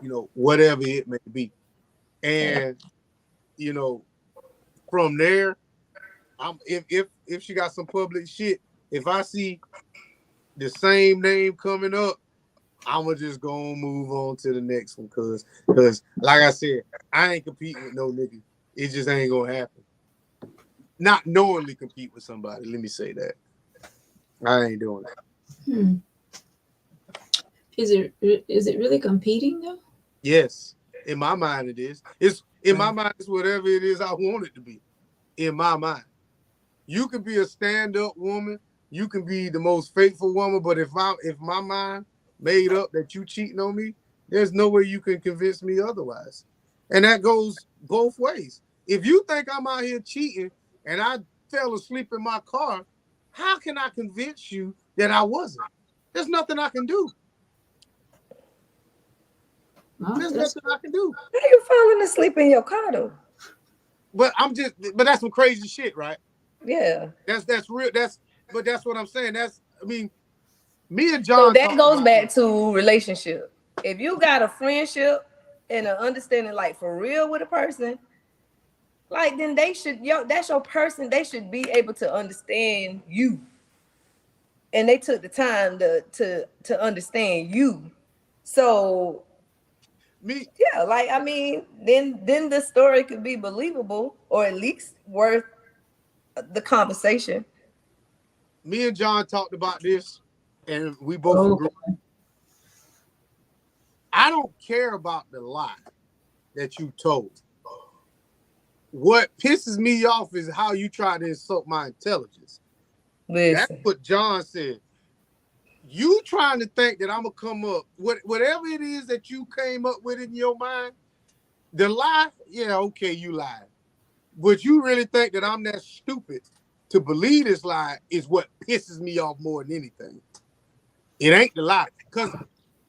you know, whatever it may be. And, you know, from there, if she got some public shit, if I see the same name coming up, I'ma just go and move on to the next one. Cause like I said, I ain't competing with no nigga. It just ain't gonna happen. Not knowingly compete with somebody. Let me say that. I ain't doing that. Is it really competing though? Yes. In my mind it is. It's in my mind, it's whatever it is I want it to be. In my mind. You can be a stand-up woman, you can be the most faithful woman, but if my mind made up that you cheating on me, there's no way you can convince me otherwise. And that goes both ways. If you think I'm out here cheating and I fell asleep in my car, how can I convince you that I wasn't? There's nothing I can do. There's nothing I can do. How you falling asleep in your car though? But that's some crazy shit, right? Yeah. That's real. That's what I'm saying. Me and John. So that goes back to relationship. If you got a friendship and an understanding, like for real with a person, like then that's your person. They should be able to understand you, and they took the time to understand you. So yeah, like I mean, then the story could be believable or at least worth the conversation. Me and John talked about this, and we both agree. I don't care about the lie that you told. What pisses me off is how you try to insult my intelligence. Listen. That's what John said. You trying to think that I'm gonna come up whatever it is that you came up with in your mind. The lie, yeah, okay, you lied. But you really think that I'm that stupid to believe this lie is what pisses me off more than anything. It ain't the lie. Because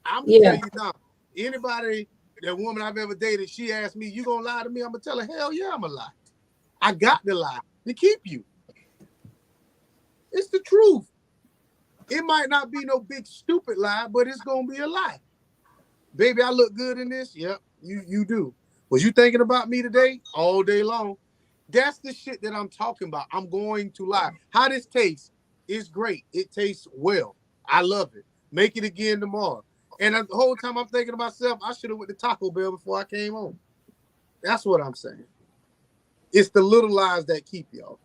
I'm going to tell you now, anybody, that woman I've ever dated, she asked me, you going to lie to me? I'm going to tell her, hell yeah, I'm going to lie. I got the lie to keep you. It's the truth. It might not be no big stupid lie, but it's going to be a lie. Baby, I look good in this? Yep, you do. Was you thinking about me today? All day long. That's the shit that I'm talking about. I'm going to lie. How this tastes is great. It tastes well. I love it. Make it again tomorrow. And the whole time I'm thinking to myself, I should have went to Taco Bell before I came home. That's what I'm saying. It's the little lies that keep y'all.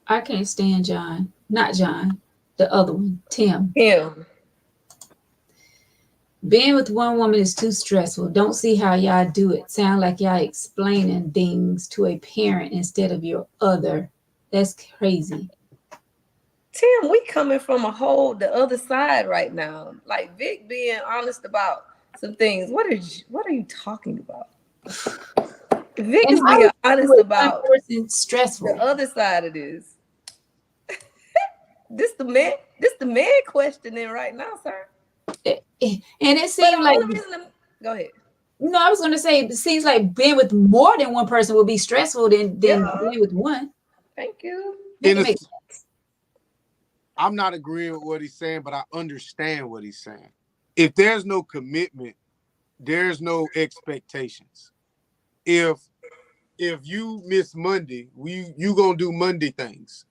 I can't stand John. Not John. The other one, Tim. Being with one woman is too stressful. Don't see how y'all do it. Sound like y'all explaining things to a parent instead of your other. That's crazy. Tim, we coming from the other side right now. Like Vic being honest about some things. What are you talking about? Vic And is how being is honest one about person the stressful? other side of this. This the man questioning right now, sir. And it But the seemed like, only reason go ahead. no, I was going to say, it seems like being with more than one person will be stressful than Yeah. being with one. Thank you. Make In it a, make sense. I'm not agreeing with what he's saying, but I understand what he's saying. If there's no commitment, there's no expectations. If you miss Monday, you gonna do Monday things.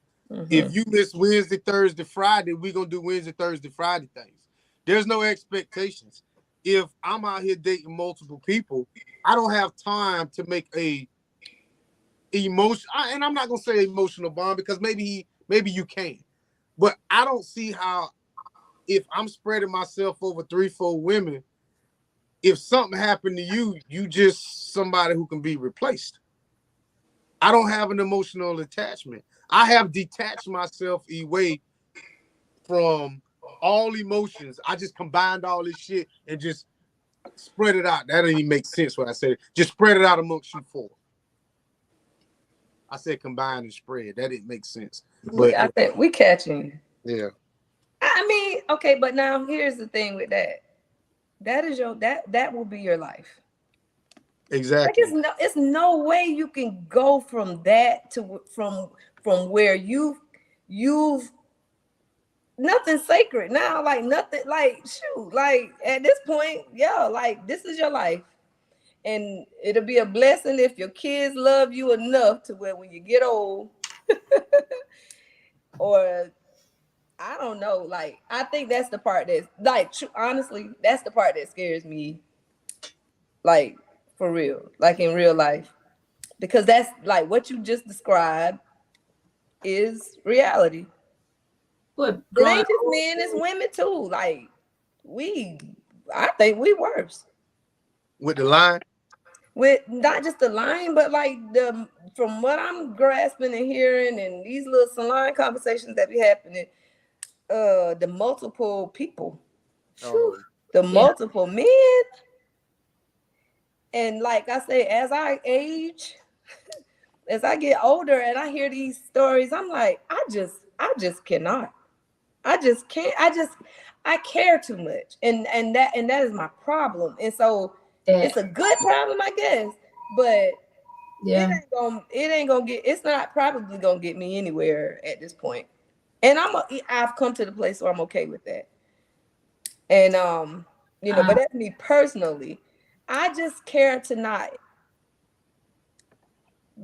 If you miss Wednesday, Thursday, Friday, we gonna do Wednesday, Thursday, Friday things. There's no expectations. If I'm out here dating multiple people, I don't have time to make a emotion. And I'm not gonna say emotional bond because maybe you can, but I don't see how if I'm spreading myself over 3-4 women, if something happened to you, you just somebody who can be replaced. I don't have an emotional attachment. I have detached myself away from all emotions. I just combined all this shit and just spread it out. That didn't even make sense what I said. Just spread it out amongst you four. I said combine and spread. That didn't make sense. But I think we catching. yeah. I mean, okay, but now here's the thing with that. That is that will be your life. Exactly. Like it's no way you can go from that to from where you've nothing sacred now, like nothing, like shoot, like at this point, yeah, like this is your life. And it'll be a blessing if your kids love you enough to where when you get old, or I don't know, like I think that's the part that's like honestly, that's the part that scares me, like for real, like in real life. Because that's like what you just described is reality. What, It growing ain't just old? men, it's women too. Like I think we worse. With the line, With not just the line, but like from what I'm grasping and hearing and these little salon conversations that be happening, the multiple people, oh, the Yeah. multiple men. And like I say, as I age, as I get older and I hear these stories, I'm like, I just cannot. I just can't. I care too much, and that is my problem. And so it's a good problem, I guess, but Yeah. it ain't gonna get. It's not probably gonna get me anywhere at this point. And I've come to the place where I'm okay with that. And but that's me personally. I just care to not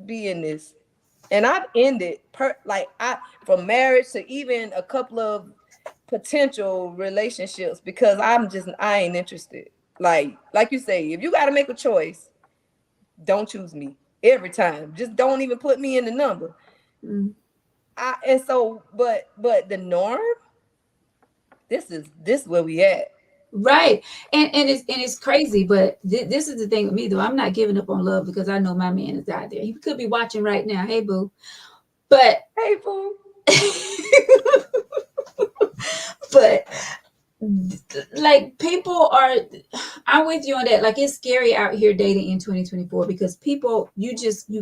be in this. And I've ended from marriage to even a couple of potential relationships because I ain't interested. Like you say, if you got to make a choice, don't choose me every time. Just don't even put me in the number. Mm. And so, but the norm, this is where we at. Right. And it's crazy, but this is the thing with me though. I'm not giving up on love because I know my man is out there. He could be watching right now. Hey boo. But Hey, boo. but like people are, I'm with you on that. Like it's scary out here dating in 2024 because people, you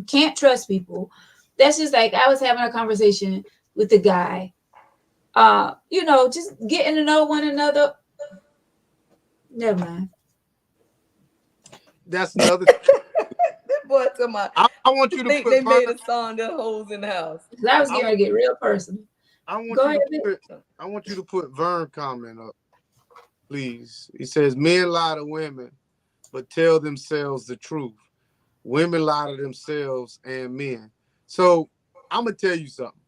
can't trust people. That's just like I was having a conversation with the guy. Just getting to know one another. Never mind. that's another. This boy to my I want you to think put they Vern. made a song that holes in the house. 'Cause I was I, going to get real personal. I want Go you ahead. to put. I want you to put Vern comment up, please. He says men lie to women, but tell themselves the truth. Women lie to themselves and men. So I'm gonna tell you something.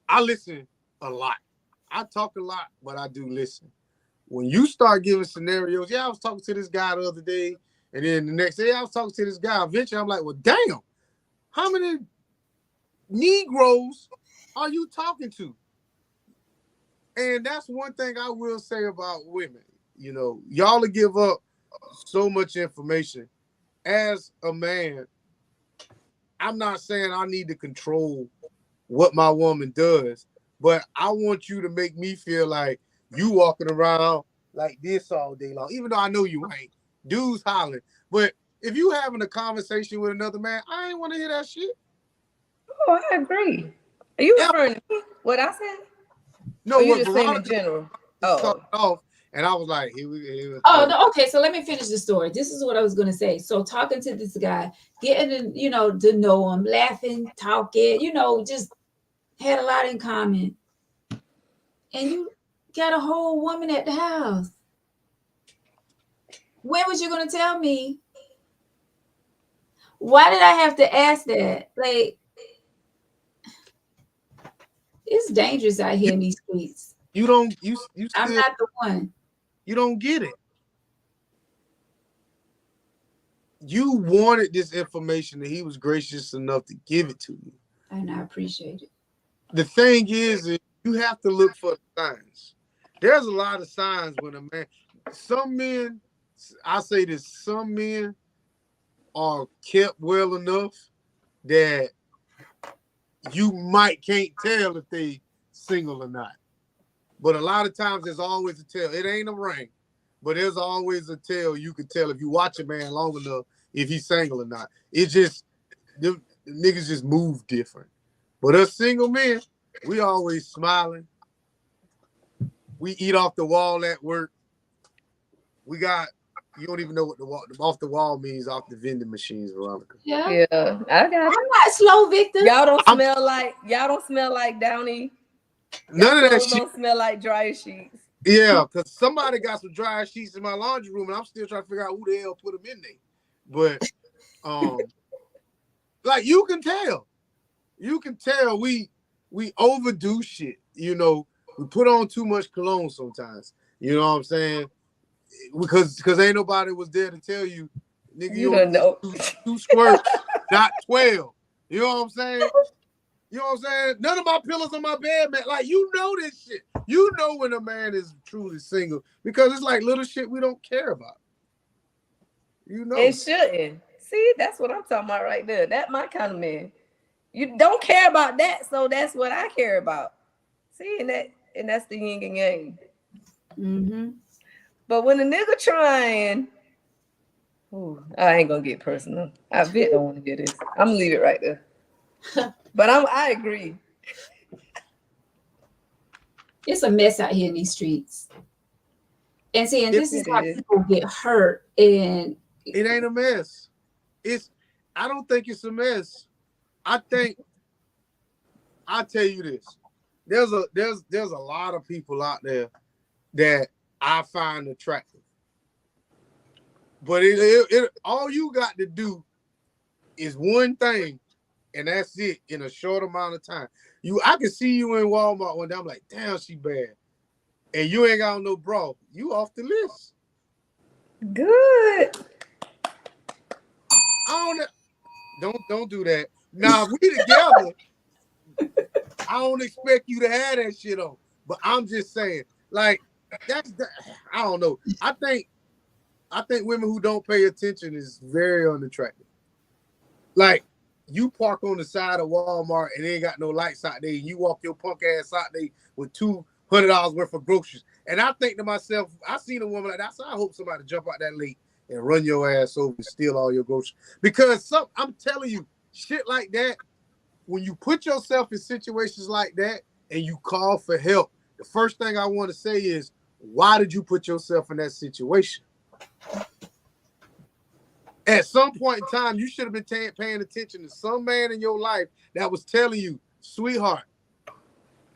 I listen a lot. I talk a lot, but I do listen. When you start giving scenarios, I was talking to this guy the other day, and then the next day I was talking to this guy. Eventually, I'm like, well, damn, how many Negroes are you talking to? And that's one thing I will say about women. You know, y'all will give up so much information. As a man, I'm not saying I need to control what my woman does, but I want you to make me feel like you walking around like this all day long, even though I know you ain't. Dudes hollering. But if you having a conversation with another man, I ain't want to hear that shit. Oh, I agree. Are you Yeah. referring to me? What I said? No, Or you what just saying in Veronica general? started Oh. off, and I was like, here we Oh, no, okay. So let me finish the story. This is what I was going to say. So talking to this guy, getting to, to know him, laughing, talking, just had a lot in common. And you got a whole woman at the house. When was you going to tell me? Why did I have to ask that? Like, it's dangerous out here in these streets. You don't, you I'm still, not the one. you don't get it. You wanted this information, and he was gracious enough to give it to you. And I appreciate it. The thing is you have to look for the signs. There's a lot of signs when a man, some men, I say this, some men are kept well enough that you can't tell if they single or not. But a lot of times there's always a tell. It ain't a ring, but there's always a tell. You can tell if you watch a man long enough if he's single or not. It just, the niggas just move different. But us single men, we always smiling. We eat off the wall at work. We got, you don't even know what off the wall means, off the vending machines, Veronica. Yeah. Yeah, I got it. I'm not slow, Victor. Y'all don't smell like Downy. None of that shit. Don't smell like dry sheets. Yeah, because somebody got some dry sheets in my laundry room, and I'm still trying to figure out who the hell put them in there. But like you can tell we overdo shit. You know, we put on too much cologne sometimes. You know what I'm saying? Because ain't nobody was there to tell you, nigga, You don't know. two squirts, not 12. You know what I'm saying? You know what I'm saying? None of my pillows on my bed, man. Like, you know this shit. You know when a man is truly single because it's like little shit we don't care about. You know. It shouldn't. See, that's what I'm talking about right there. That's my kind of man. You don't care about that, so that's what I care about. See, and that's the yin and yang. Mm-hmm. But when a nigga trying, I ain't gonna get personal. I bet don't want to hear this. I'm gonna leave it right there. But I agree. It's a mess out here in these streets. And see, and this is how people get hurt. And it ain't a mess. I don't think it's a mess. I'll tell you this. There's a lot of people out there that I find attractive. But all you got to do is one thing, and that's it in a short amount of time. I can see you in Walmart one day. I'm like, damn, she bad. And you ain't got no bra. You off the list. Good. Don't do that. Now, if we together, I don't expect you to have that shit on. But I'm just saying, like, I don't know. I think women who don't pay attention is very unattractive. Like, you park on the side of Walmart and they ain't got no lights out there, and you walk your punk ass out there with $200 worth of groceries. And I think to myself, I seen a woman like that, so I hope somebody jump out that late and run your ass over and steal all your groceries. Because I'm telling you, shit like that, when you put yourself in situations like that and you call for help, the first thing I want to say is, why did you put yourself in that situation? At some point in time, you should have been paying attention to some man in your life that was telling you, sweetheart,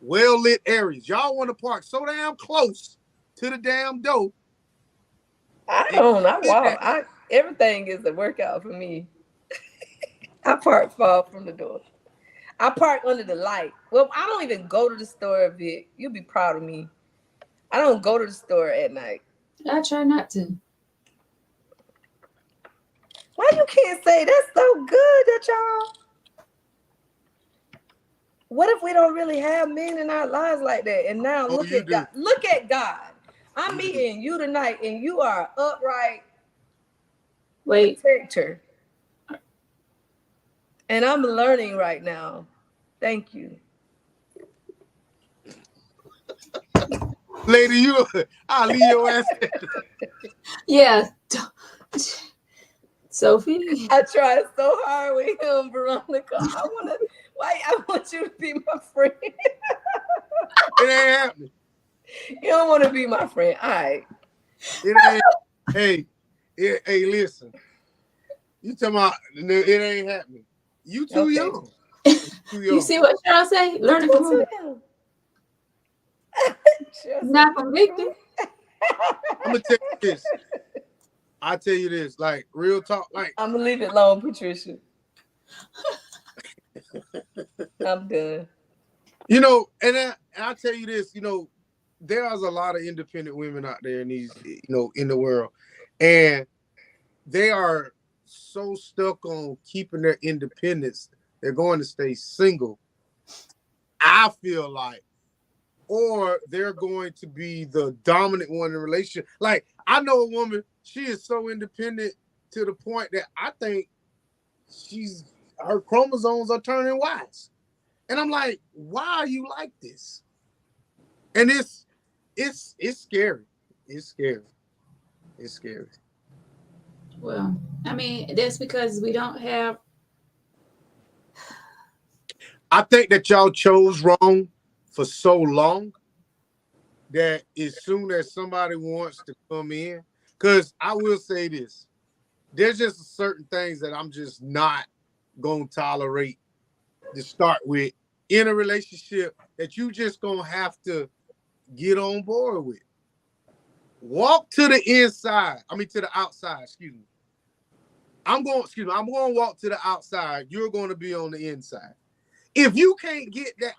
well-lit areas. Y'all want to park so damn close to the damn door. Everything is a workout for me. I park far from the door. I park under the light. Well, I don't even go to the store, Vic. You'll be proud of me. I don't go to the store at night. I try not to. Why you can't say that's so good that y'all? What if we don't really have men in our lives like that? And now look at God. Look at God. I'm meeting you tonight, and you are upright Wait. protector. And I'm learning right now. Thank you. Lady, I'll leave your ass. Yeah. Sophie. I tried so hard with him, Veronica. I want you to be my friend. It ain't happening. You don't want to be my friend. All right. It ain't. Hey, listen. You talking about it ain't happening. You too young. You too young. You see what Cheryl say? Learning from who? Not from Victor. I'm gonna tell you this. I tell you this, like real talk, like I'm gonna leave it alone, Patricia. I'm done. You know, and I tell you this, you know, there's a lot of independent women out there in these, you know, in the world, and they are so stuck on keeping their independence, they're going to stay single. I feel like, or they're going to be the dominant one in a relationship. Like I know a woman, she is so independent to the point that I think her chromosomes are turning Ys. And I'm like, why are you like this? And it's scary. It's scary. It's scary. Well, I mean, that's because we don't have. I think that y'all chose wrong for so long that as soon as somebody wants to come in, because I will say this, there's just certain things that I'm just not going to tolerate to start with in a relationship that you just going to have to get on board with. Walk to the inside. I mean, to the outside, excuse me. I'm going to walk to the outside. You're going to be on the inside. If you can't get that,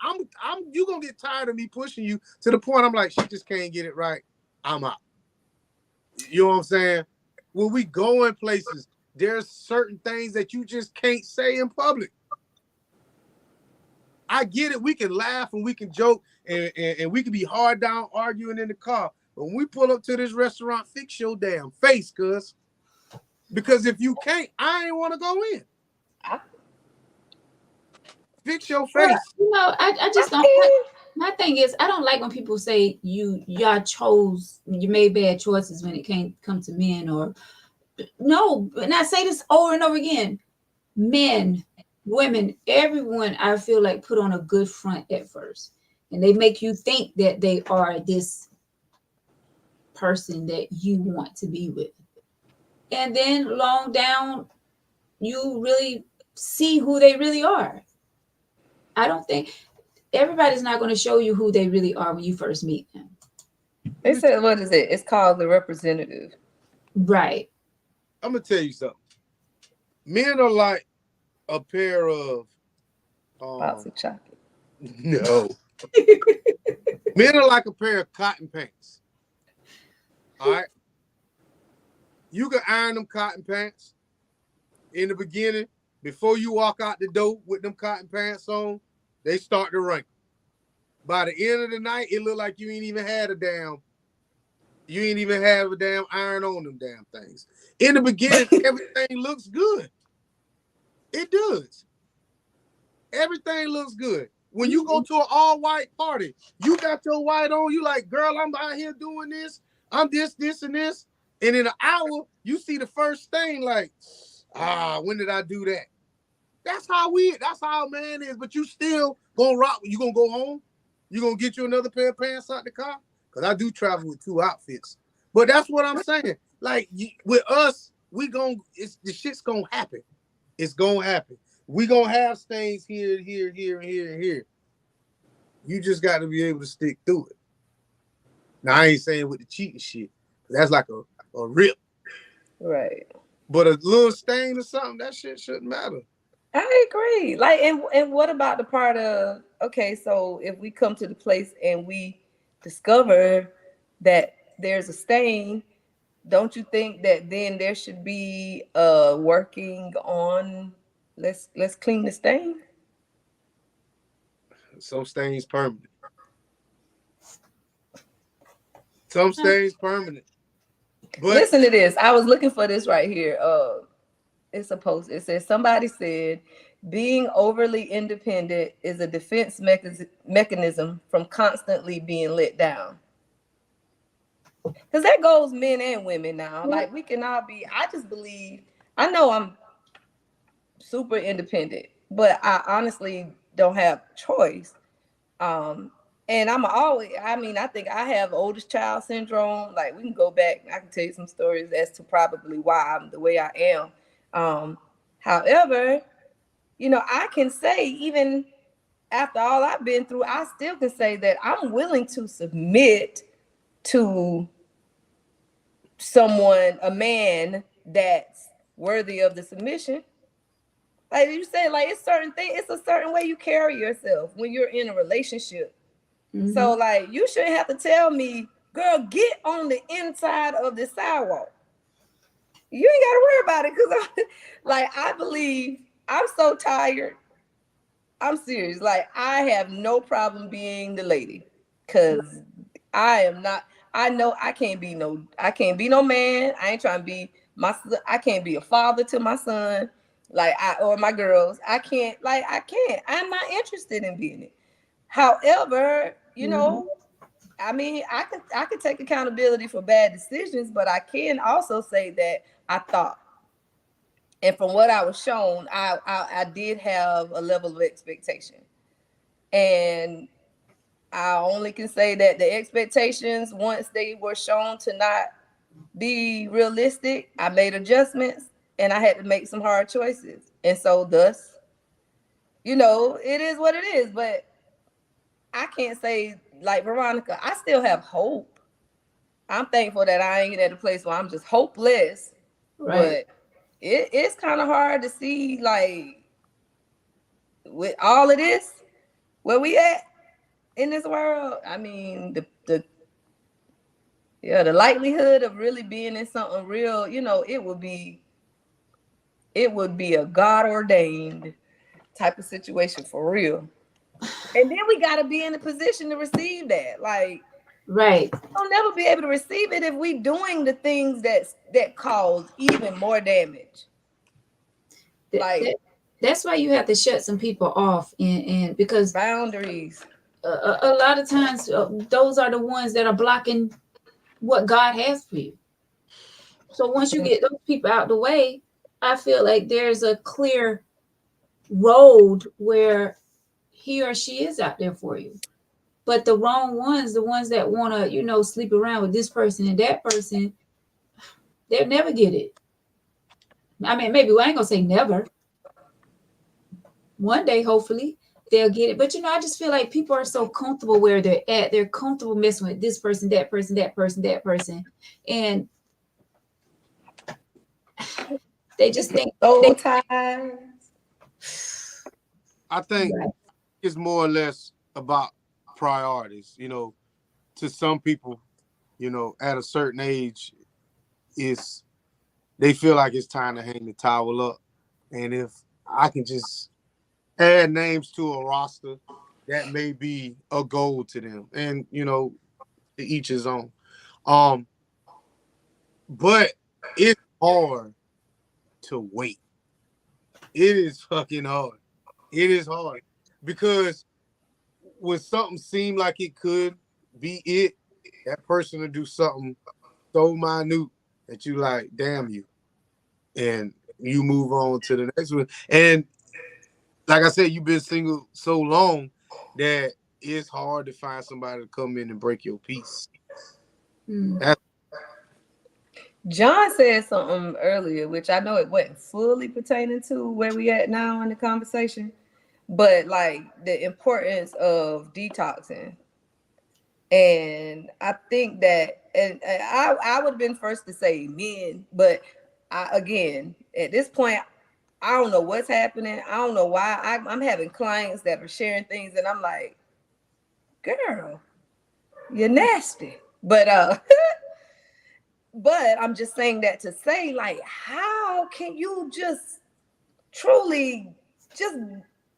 you're going to get tired of me pushing you to the point I'm like, she just can't get it right. I'm out. You know what I'm saying? When we go in places, there's certain things that you just can't say in public. I get it. We can laugh and we can joke and we can be hard down arguing in the car. But when we pull up to this restaurant, fix your damn face, cuz. Because if you can't, I ain't want to go in. Fix your face. Well, you know, I just don't. My thing is, I don't like when people say you made bad choices when it come to men or no. And I say this over and over again. Men, women, everyone, I feel like put on a good front at first, and they make you think that they are this person that you want to be with, and then long down, you really see who they really are. I don't think everybody's not going to show you who they really are when you first meet them. They said, what is it? It's called the representative. Right. I'm going to tell you something. Men are like a pair of box of chocolate. No. Men are like a pair of cotton pants. All right. You can iron them cotton pants in the beginning. Before you walk out the door with them cotton pants on, they start to wrinkle. By the end of the night, it look like you ain't even have a damn iron on them damn things. In the beginning, everything looks good. It does. Everything looks good. When you go to an all-white party, you got your white on, you like, girl, I'm out here doing this. I'm this, and this. And in an hour, you see the first thing like, when did I do that? That's how a man is. But you still gonna rock. You gonna go home? You gonna get you another pair of pants out the car? Because I do travel with 2 outfits. But that's what I'm saying. Like with us, the shit's gonna happen. It's gonna happen. We gonna have stains here, and here. You just got to be able to stick through it. Now I ain't saying with the cheating shit. That's like a rip. Right. But a little stain or something, that shit shouldn't matter. I agree. Like, and what about the part of, okay, so if we come to the place and we discover that there's a stain, don't you think that then there should be working on let's clean the stain? Some stains permanent. Some stays permanent. But listen to this. I was looking for this right here. It says somebody said being overly independent is a defense mechanism from constantly being let down. Because that goes men and women now. Like we can all be, I just believe, I know I'm super independent, but I honestly don't have choice. And I think I have oldest child syndrome. Like we can go back, I can tell you some stories as to probably why I'm the way I am. However, I can say even after all I've been through, I still can say that I'm willing to submit to someone, a man that's worthy of the submission. Like you said, like it's a certain way you carry yourself when you're in a relationship. Mm-hmm. So like you shouldn't have to tell me, girl, get on the inside of the sidewalk. You ain't gotta worry about it, because I believe I'm so tired. I'm serious. Like I have no problem being the lady, because I am not. I know I can't be no man. I ain't trying to be I can't be a father to my son, or my girls. I can't. I'm not interested in being it. However, I mean, I can take accountability for bad decisions, but I can also say that I thought, and from what I was shown, I did have a level of expectation, and I only can say that the expectations, once they were shown to not be realistic, I made adjustments and I had to make some hard choices. And so thus, it is what it is. But I can't say, like Veronica, I still have hope. I'm thankful that I ain't at a place where I'm just hopeless. Right. But it's kind of hard to see, like, with all of this, where we at in this world. I mean, the likelihood of really being in something real, it would be a God ordained type of situation for real. And then we got to be in a position to receive that. Like, right. We'll never be able to receive it if we doing the things that cause even more damage. Like, that's why you have to shut some people off, and because boundaries. A lot of times, those are the ones that are blocking what God has for you. So once you get those people out the way, I feel like there's a clear road where he or she is out there for you. But the wrong ones, the ones that want to, sleep around with this person and that person, they'll never get it. I mean, maybe I ain't gonna say never. One day, hopefully, they'll get it. But I just feel like people are so comfortable where they're at. They're comfortable messing with this person, that person, that person, that person. And they just think tired. I think it's more or less about priorities. To some people, at a certain age, they feel like it's time to hang the towel up. And if I can just add names to a roster, that may be a goal to them. And, to each his own. But it's hard to wait. It is fucking hard. It is hard. Because when something seemed like it could be it, that person will do something so minute that you like, damn you. And you move on to the next one. And like I said, you've been single so long that it's hard to find somebody to come in and break your peace. John said something earlier, which I know it wasn't fully pertaining to where we at now in the conversation, but like the importance of detoxing. And I think that, and I would have been first to say men, but again, at this point, I don't know what's happening. I don't know why. I'm having clients that are sharing things, and I'm like, girl, you're nasty. But but I'm just saying that to say, like, how can you just truly just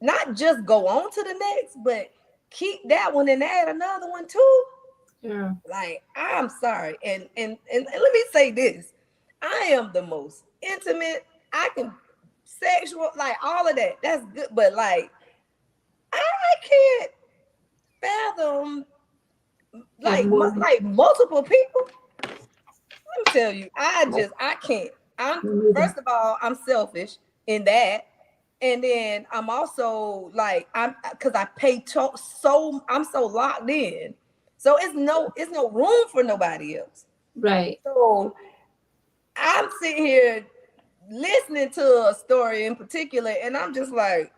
not just go on to the next, but keep that one and add another one too? Yeah. Like, I'm sorry. And let me say this. I am the most intimate. I can sexual, like all of that. That's good. But like, I can't fathom Have more. like multiple people. Let me tell you, I can't. I'm Me neither. First of all, I'm selfish in that. And then I'm also like, I'm because I pay so I'm so locked in. So it's no room for nobody else. Right. So I'm sitting here listening to a story in particular, and I'm just like,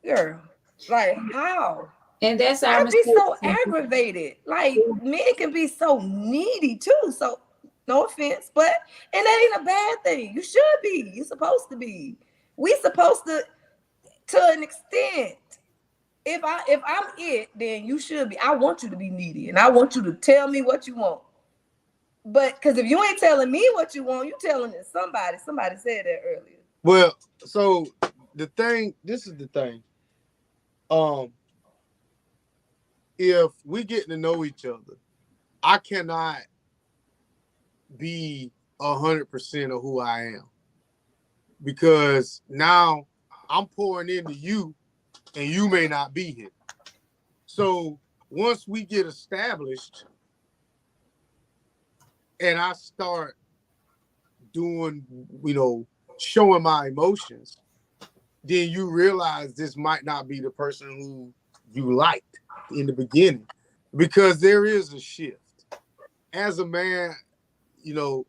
girl, like how? And that's our I'd be mistake. so aggravated. Like men can be so needy too. So no offense, but and that ain't a bad thing. You should be. You're supposed to be. We supposed to an extent. If I'm it, then you should be. I want you to be needy, and I want you to tell me what you want. But because if you ain't telling me what you want, you telling it somebody. Somebody said that earlier. Well, so this is the thing. If we get to know each other, I cannot be 100% of who I am, because now I'm pouring into you and you may not be here. So once we get established and I start doing, showing my emotions, then you realize this might not be the person who you liked in the beginning, because there is a shift. As a man,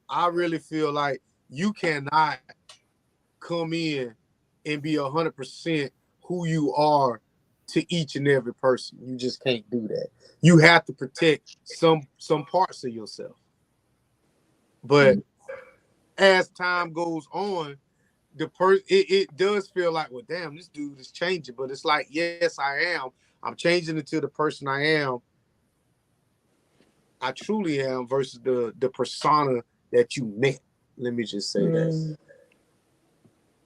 I really feel like you cannot come in and be 100% who you are to each and every person. You just can't do that. You have to protect some parts of yourself. But as time goes on, it does feel like, well, damn, this dude is changing. But it's like, yes, I am. I'm changing into the person I am. I truly am, versus the persona that you met. Let me just say that.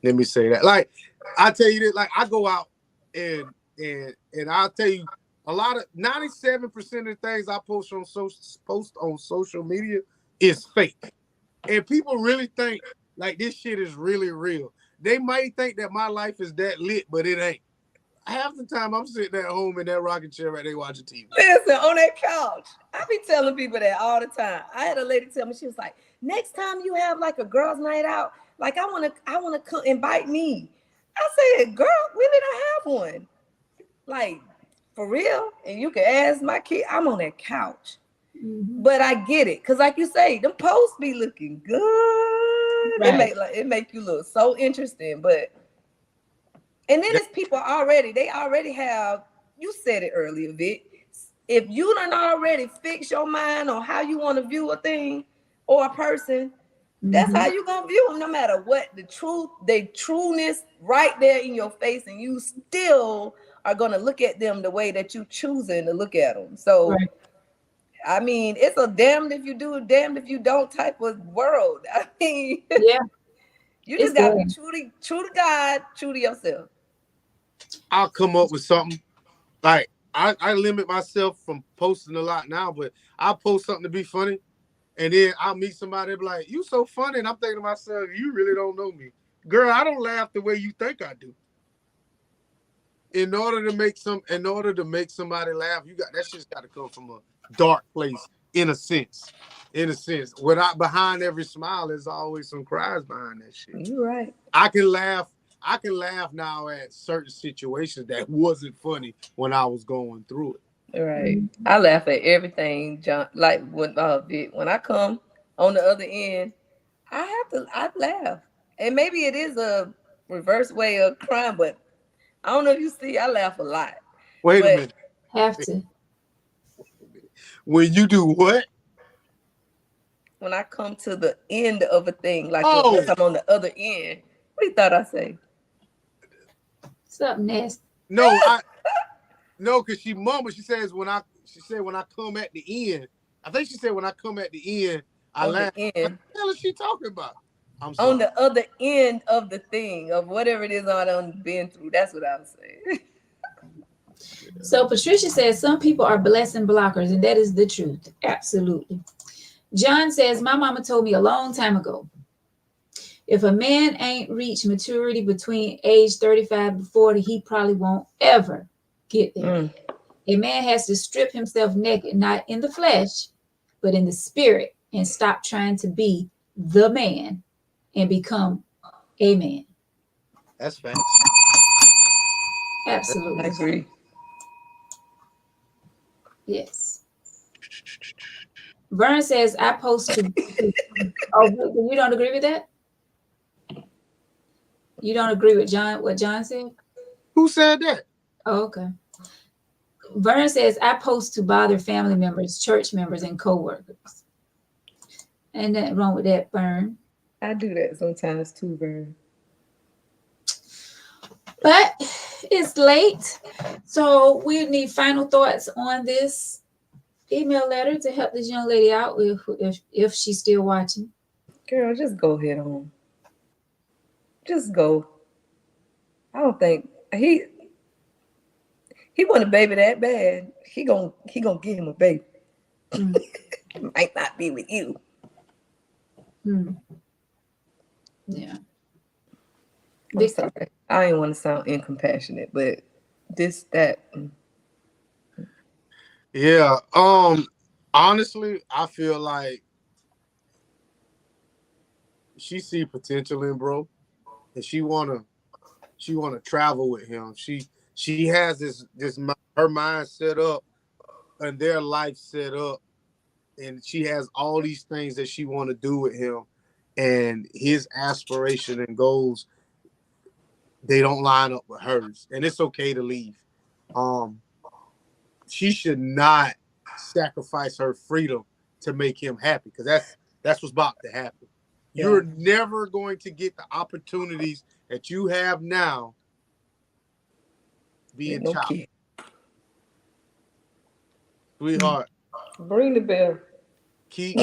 Let me say that. Like, I tell you that, like, I go out and I'll tell you, a lot of 97% of the things I post on social media is fake. And people really think like this shit is really real. They might think that my life is that lit, but it ain't. Half the time I'm sitting at home in that rocking chair right there watching TV. Listen, on that couch. I be telling people that all the time. I had a lady tell me, she was like, next time you have like a girls' night out, like I wanna come invite me. I said, girl, when did I have one? Like, for real? And you can ask my kid, I'm on that couch. Mm-hmm. But I get it. Cause like you say, them posts be looking good. Right. It make you look so interesting. But and then it's people they already have, you said it earlier, Vic. If you don't already fix your mind on how you want to view a thing or a person, that's how you gonna view them, no matter what the trueness right there in your face, and you still are gonna look at them the way that you choosing to look at them. So Right. I mean, it's a damned if you do, damned if you don't type of world. I mean, Yeah. you just gotta be true to God, true to yourself. I'll come up with something. Like, I limit myself from posting a lot now, but I'll post something to be funny, and then I'll meet somebody and be like, you so funny, and I'm thinking to myself, you really don't know me. Girl, I don't laugh the way you think I do. In order to make somebody laugh, that shit's got to come from a dark place, in a sense. Behind every smile, there's always some cries behind that shit. You're right. I can laugh now at certain situations that wasn't funny when I was going through it. Right. I laugh at everything, John. Like when I come on the other end, I laugh. And maybe it is a reverse way of crying, but I don't know if you see, I laugh a lot. Wait a minute. Have to. When you do what? When I come to the end of a thing, like Oh, I'm on the other end. What you thought I say? Something nasty. No, because she mumbled. She said when I come at the end. I think she said when I come at the end, I laugh. What the hell is she talking about? I'm sorry. On the other end of the thing, of whatever it is I done been through. That's what I was saying. So Patricia says some people are blessing blockers, and that is the truth. Absolutely. John says, my mama told me a long time ago, if a man ain't reached maturity between age 35 to 40, he probably won't ever get there. A man has to strip himself naked, not in the flesh, but in the spirit, and stop trying to be the man and become a man. That's facts. I Absolutely. agree. Yes. Vern says, I post to. Oh, you don't agree with that? You don't agree with John? What John said? Who said that? Oh, okay. Vern says, I post to bother family members, church members, and co-workers. Ain't nothing wrong with that, Vern. I do that sometimes too, Vern. But it's late, so we need final thoughts on this email letter to help this young lady out if she's still watching. Girl, just go head on. Just go. I don't think he want a baby that bad. He gonna give him a baby. Might not be with you. Yeah. I'm sorry. I didn't want to sound incompassionate, but that. Yeah. Honestly, I feel like she see potential in bro, and she wanna travel with him. She has this her mind set up and their life set up, and she has all these things that she want to do with him, and his aspiration and goals, they don't line up with hers, and it's okay to leave. She should not sacrifice her freedom to make him happy, because that's what's about to happen. Yeah. You're never going to get the opportunities that you have now being child. Sweetheart, bring the bell. Keep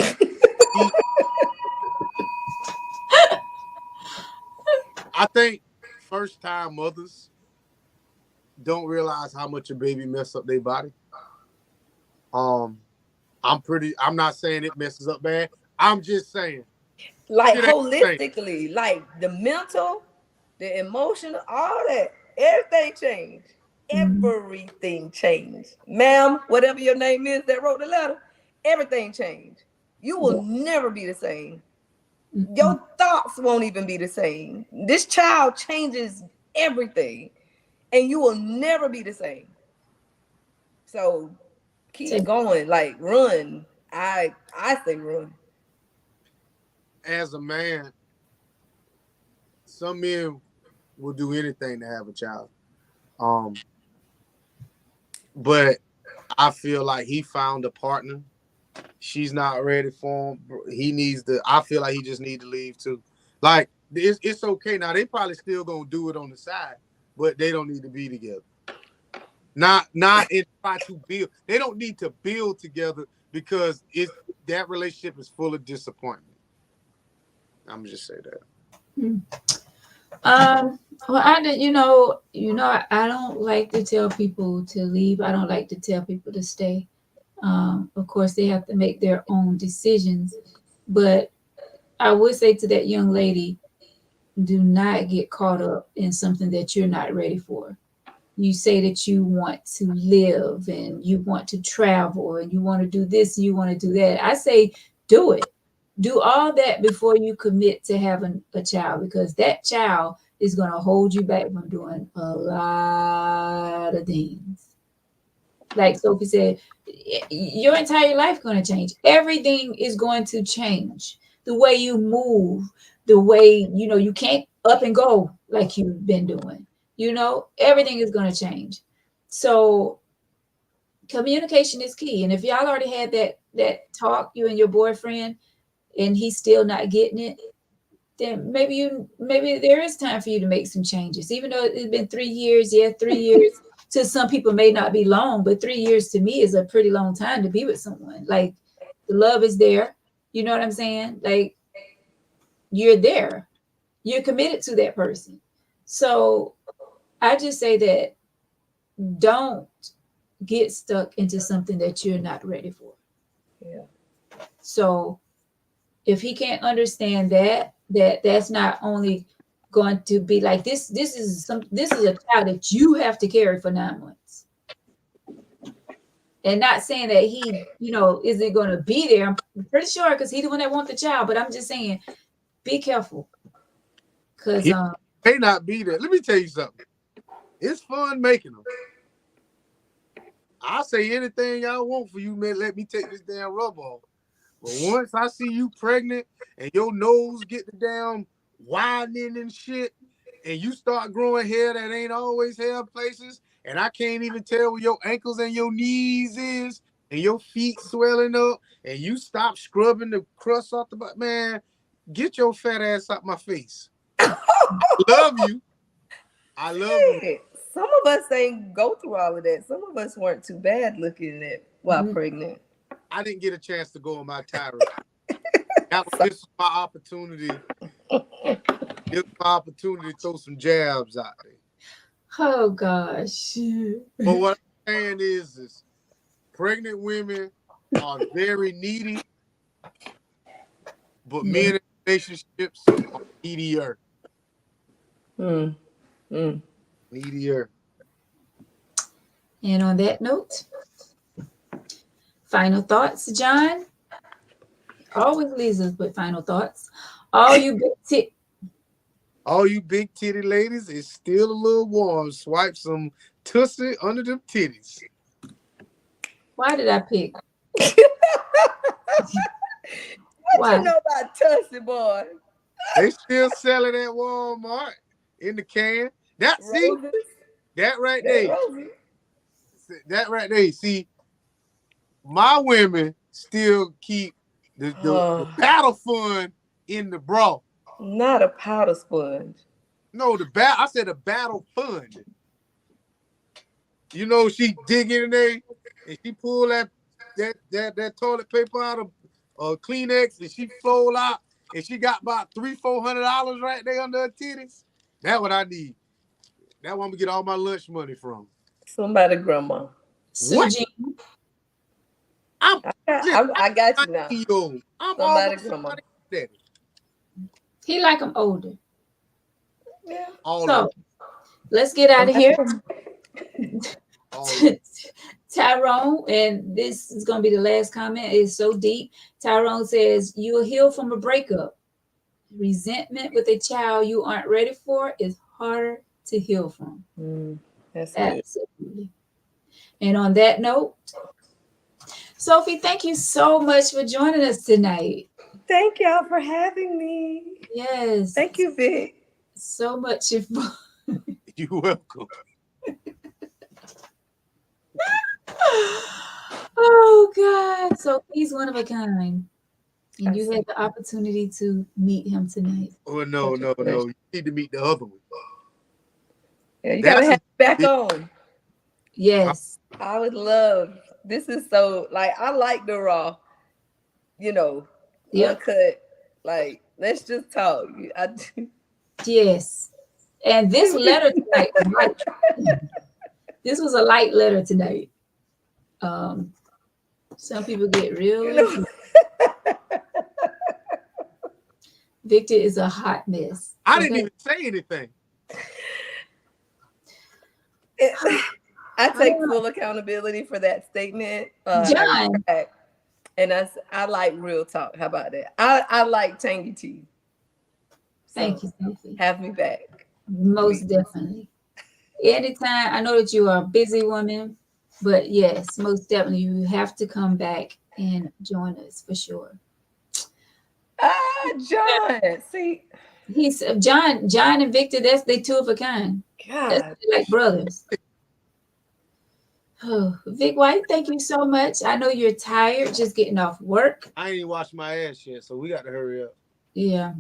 I think first time mothers don't realize how much a baby mess up their body. I'm not saying it messes up bad. I'm just saying, like, holistically, like the mental, the emotional, all that, everything changed. Everything changed. Ma'am, whatever your name is that wrote the letter, everything changed. You will never be the same. Your thoughts won't even be the same. This child changes everything, and you will never be the same. So keep going, like run. I say run. As a man, some men will do anything to have a child. But I feel like he found a partner. She's not ready for him. I feel like he just needs to leave too. Like, it's okay. Now, they probably still going to do it on the side, but they don't need to be together. Not in try to build. They don't need to build together, because that relationship is full of disappointment. I'm just say that. Well, I don't like to tell people to leave. I don't like to tell people to stay. Of course, they have to make their own decisions. But I would say to that young lady, do not get caught up in something that you're not ready for. You say that you want to live and you want to travel and you want to do this and you want to do that. I say do it. Do all that before you commit to having a child, because that child is going to hold you back from doing a lot of things. Like Sophie said, your entire life is going to change. Everything is going to change. The way you move, the way, you can't up and go like you've been doing. Everything is going to change. So communication is key. And if y'all already had that talk, you and your boyfriend, and he's still not getting it, then maybe there is time for you to make some changes. Even though it's been 3 years, 3 years to some people may not be long, but 3 years to me is a pretty long time to be with someone. Like, the love is there. You know what I'm saying? Like, you're there. You're committed to that person. So I just say that don't get stuck into something that you're not ready for. Yeah. So if he can't understand that's not only going to be like this is a child that you have to carry for 9 months. And not saying that he, isn't going to be there. I'm pretty sure because he's the one that wants the child. But I'm just saying, be careful. Because He may not be there. Let me tell you something. It's fun making them. I'll say anything y'all want for you, man. Let me take this damn rub off. But once I see you pregnant and your nose get the damn widening and shit, and you start growing hair that ain't always hair places, and I can't even tell where your ankles and your knees is, and your feet swelling up, and you stop scrubbing the crust off the butt, man, get your fat ass out my face. Love you. I love you. Some of us ain't go through all of that. Some of us weren't too bad looking at while pregnant. I didn't get a chance to go on my tirade. This is my opportunity. This is my opportunity to throw some jabs out there. Oh gosh. But what I'm saying is pregnant women are very needy, but men in relationships are needier. Needier. And on that note, final thoughts, John. Always leaves us with final thoughts. All you big titty ladies, it's still a little warm. Swipe some tussie under them titties. Why did I pick? What you know about Tussie, boy? They still sell it at Walmart in the can. That right there. That right there. See, my women still keep the battle fund in the bra. Not a powder sponge. No, I said a battle fund. She dig in there and she pull that toilet paper out of Kleenex and she fold out and she got about $300-400 right there under her titties. That's what I need. That's where I'm gonna get all my lunch money from. Somebody, grandma. What? I got you now. Somebody, grandma. He like them older. Yeah. So let's get out of here. Tyrone, and this is going to be the last comment. It's so deep. Tyrone says, you will heal from a breakup. Resentment with a child you aren't ready for is harder to heal from. That's absolutely. And on that note, Sophie, thank you so much for joining us tonight. Thank y'all for having me. Yes. Thank you, Vic. So much fun. You're welcome. Oh God! So he's one of a kind, and you had the opportunity to meet him tonight. Oh no! You need to meet the other one. Yeah, you gotta have him back on. Yes, I would love. This is so I like the raw, uncut. Like, let's just talk. Yes, and this letter tonight. This was a light letter tonight. Some people get real. Victor is a mess. I didn't even say anything. I take full accountability for that statement. John. And I like real talk. How about that? I like tangy tea. Thank you, Sophie. Have me back. Most definitely. Anytime. I know that you are a busy woman, but yes, most definitely you have to come back and join us for sure. John. See, he's John and Victor. They two of a kind. God, that's like brothers. Oh, Vic White, thank you so much. I know you're tired, just getting off work. I ain't even washed my ass yet, so we got to hurry up. Yeah.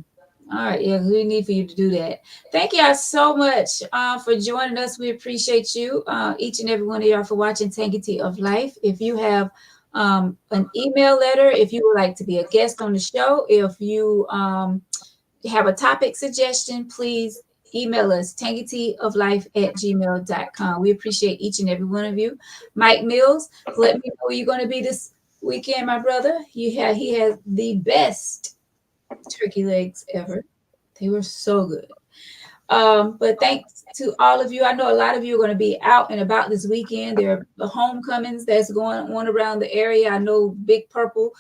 All right. Yeah, we need for you to do that. Thank y'all so much for joining us. We appreciate you, each and every one of y'all, for watching Tangy Tea of Life. If you have an email letter, if you would like to be a guest on the show, if you have a topic suggestion, please email us, tangyteaoflife@gmail.com. We appreciate each and every one of you. Mike Mills, let me know where you're going to be this weekend, my brother. He has the best turkey legs ever. They were so good. But thanks to all of you. I know a lot of you are going to be out and about this weekend. There are the homecomings that's going on around the area. I know Big Purple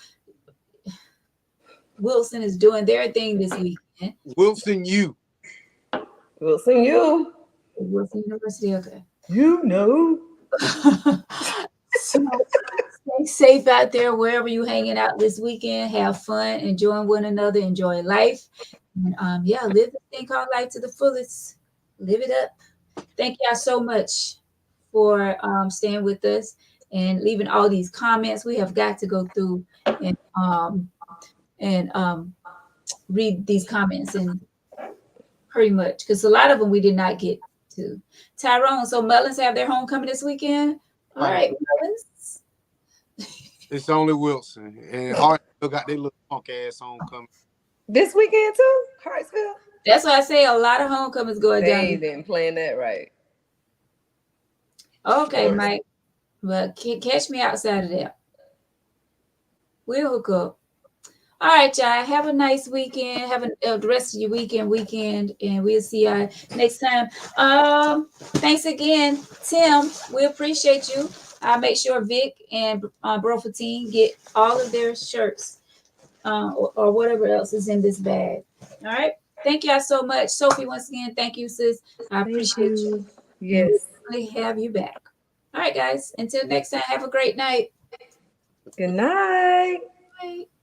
Wilson is doing their thing this weekend. Wilson U. Wilson U. Wilson University, okay. You know. So stay safe out there wherever you hanging out this weekend. Have fun, enjoying one another, enjoy life. And live this thing called life to the fullest. Live it up. Thank y'all so much for staying with us and leaving all these comments. We have got to go through and read these comments and pretty much because a lot of them we did not get to. Tyrone, so Mullins have their homecoming this weekend. All right, Mullins. It's only Wilson. And Hart still got their little punk ass homecoming. This weekend too, Hartsville. That's why I say a lot of homecomings going down. They didn't plan that right. Okay, Mike. But catch me outside of that. We'll hook up. All right, y'all. Have a nice weekend. Have the rest of your weekend, and we'll see y'all next time. Thanks again, Tim. We appreciate you. I'll make sure Vic and Bro 15 get all of their shirts or whatever else is in this bag. All right. Thank y'all so much. Sophie, once again, thank you, sis. I appreciate you. Yes. We have you back. All right, guys. Until next time, have a great night. Good night. Bye.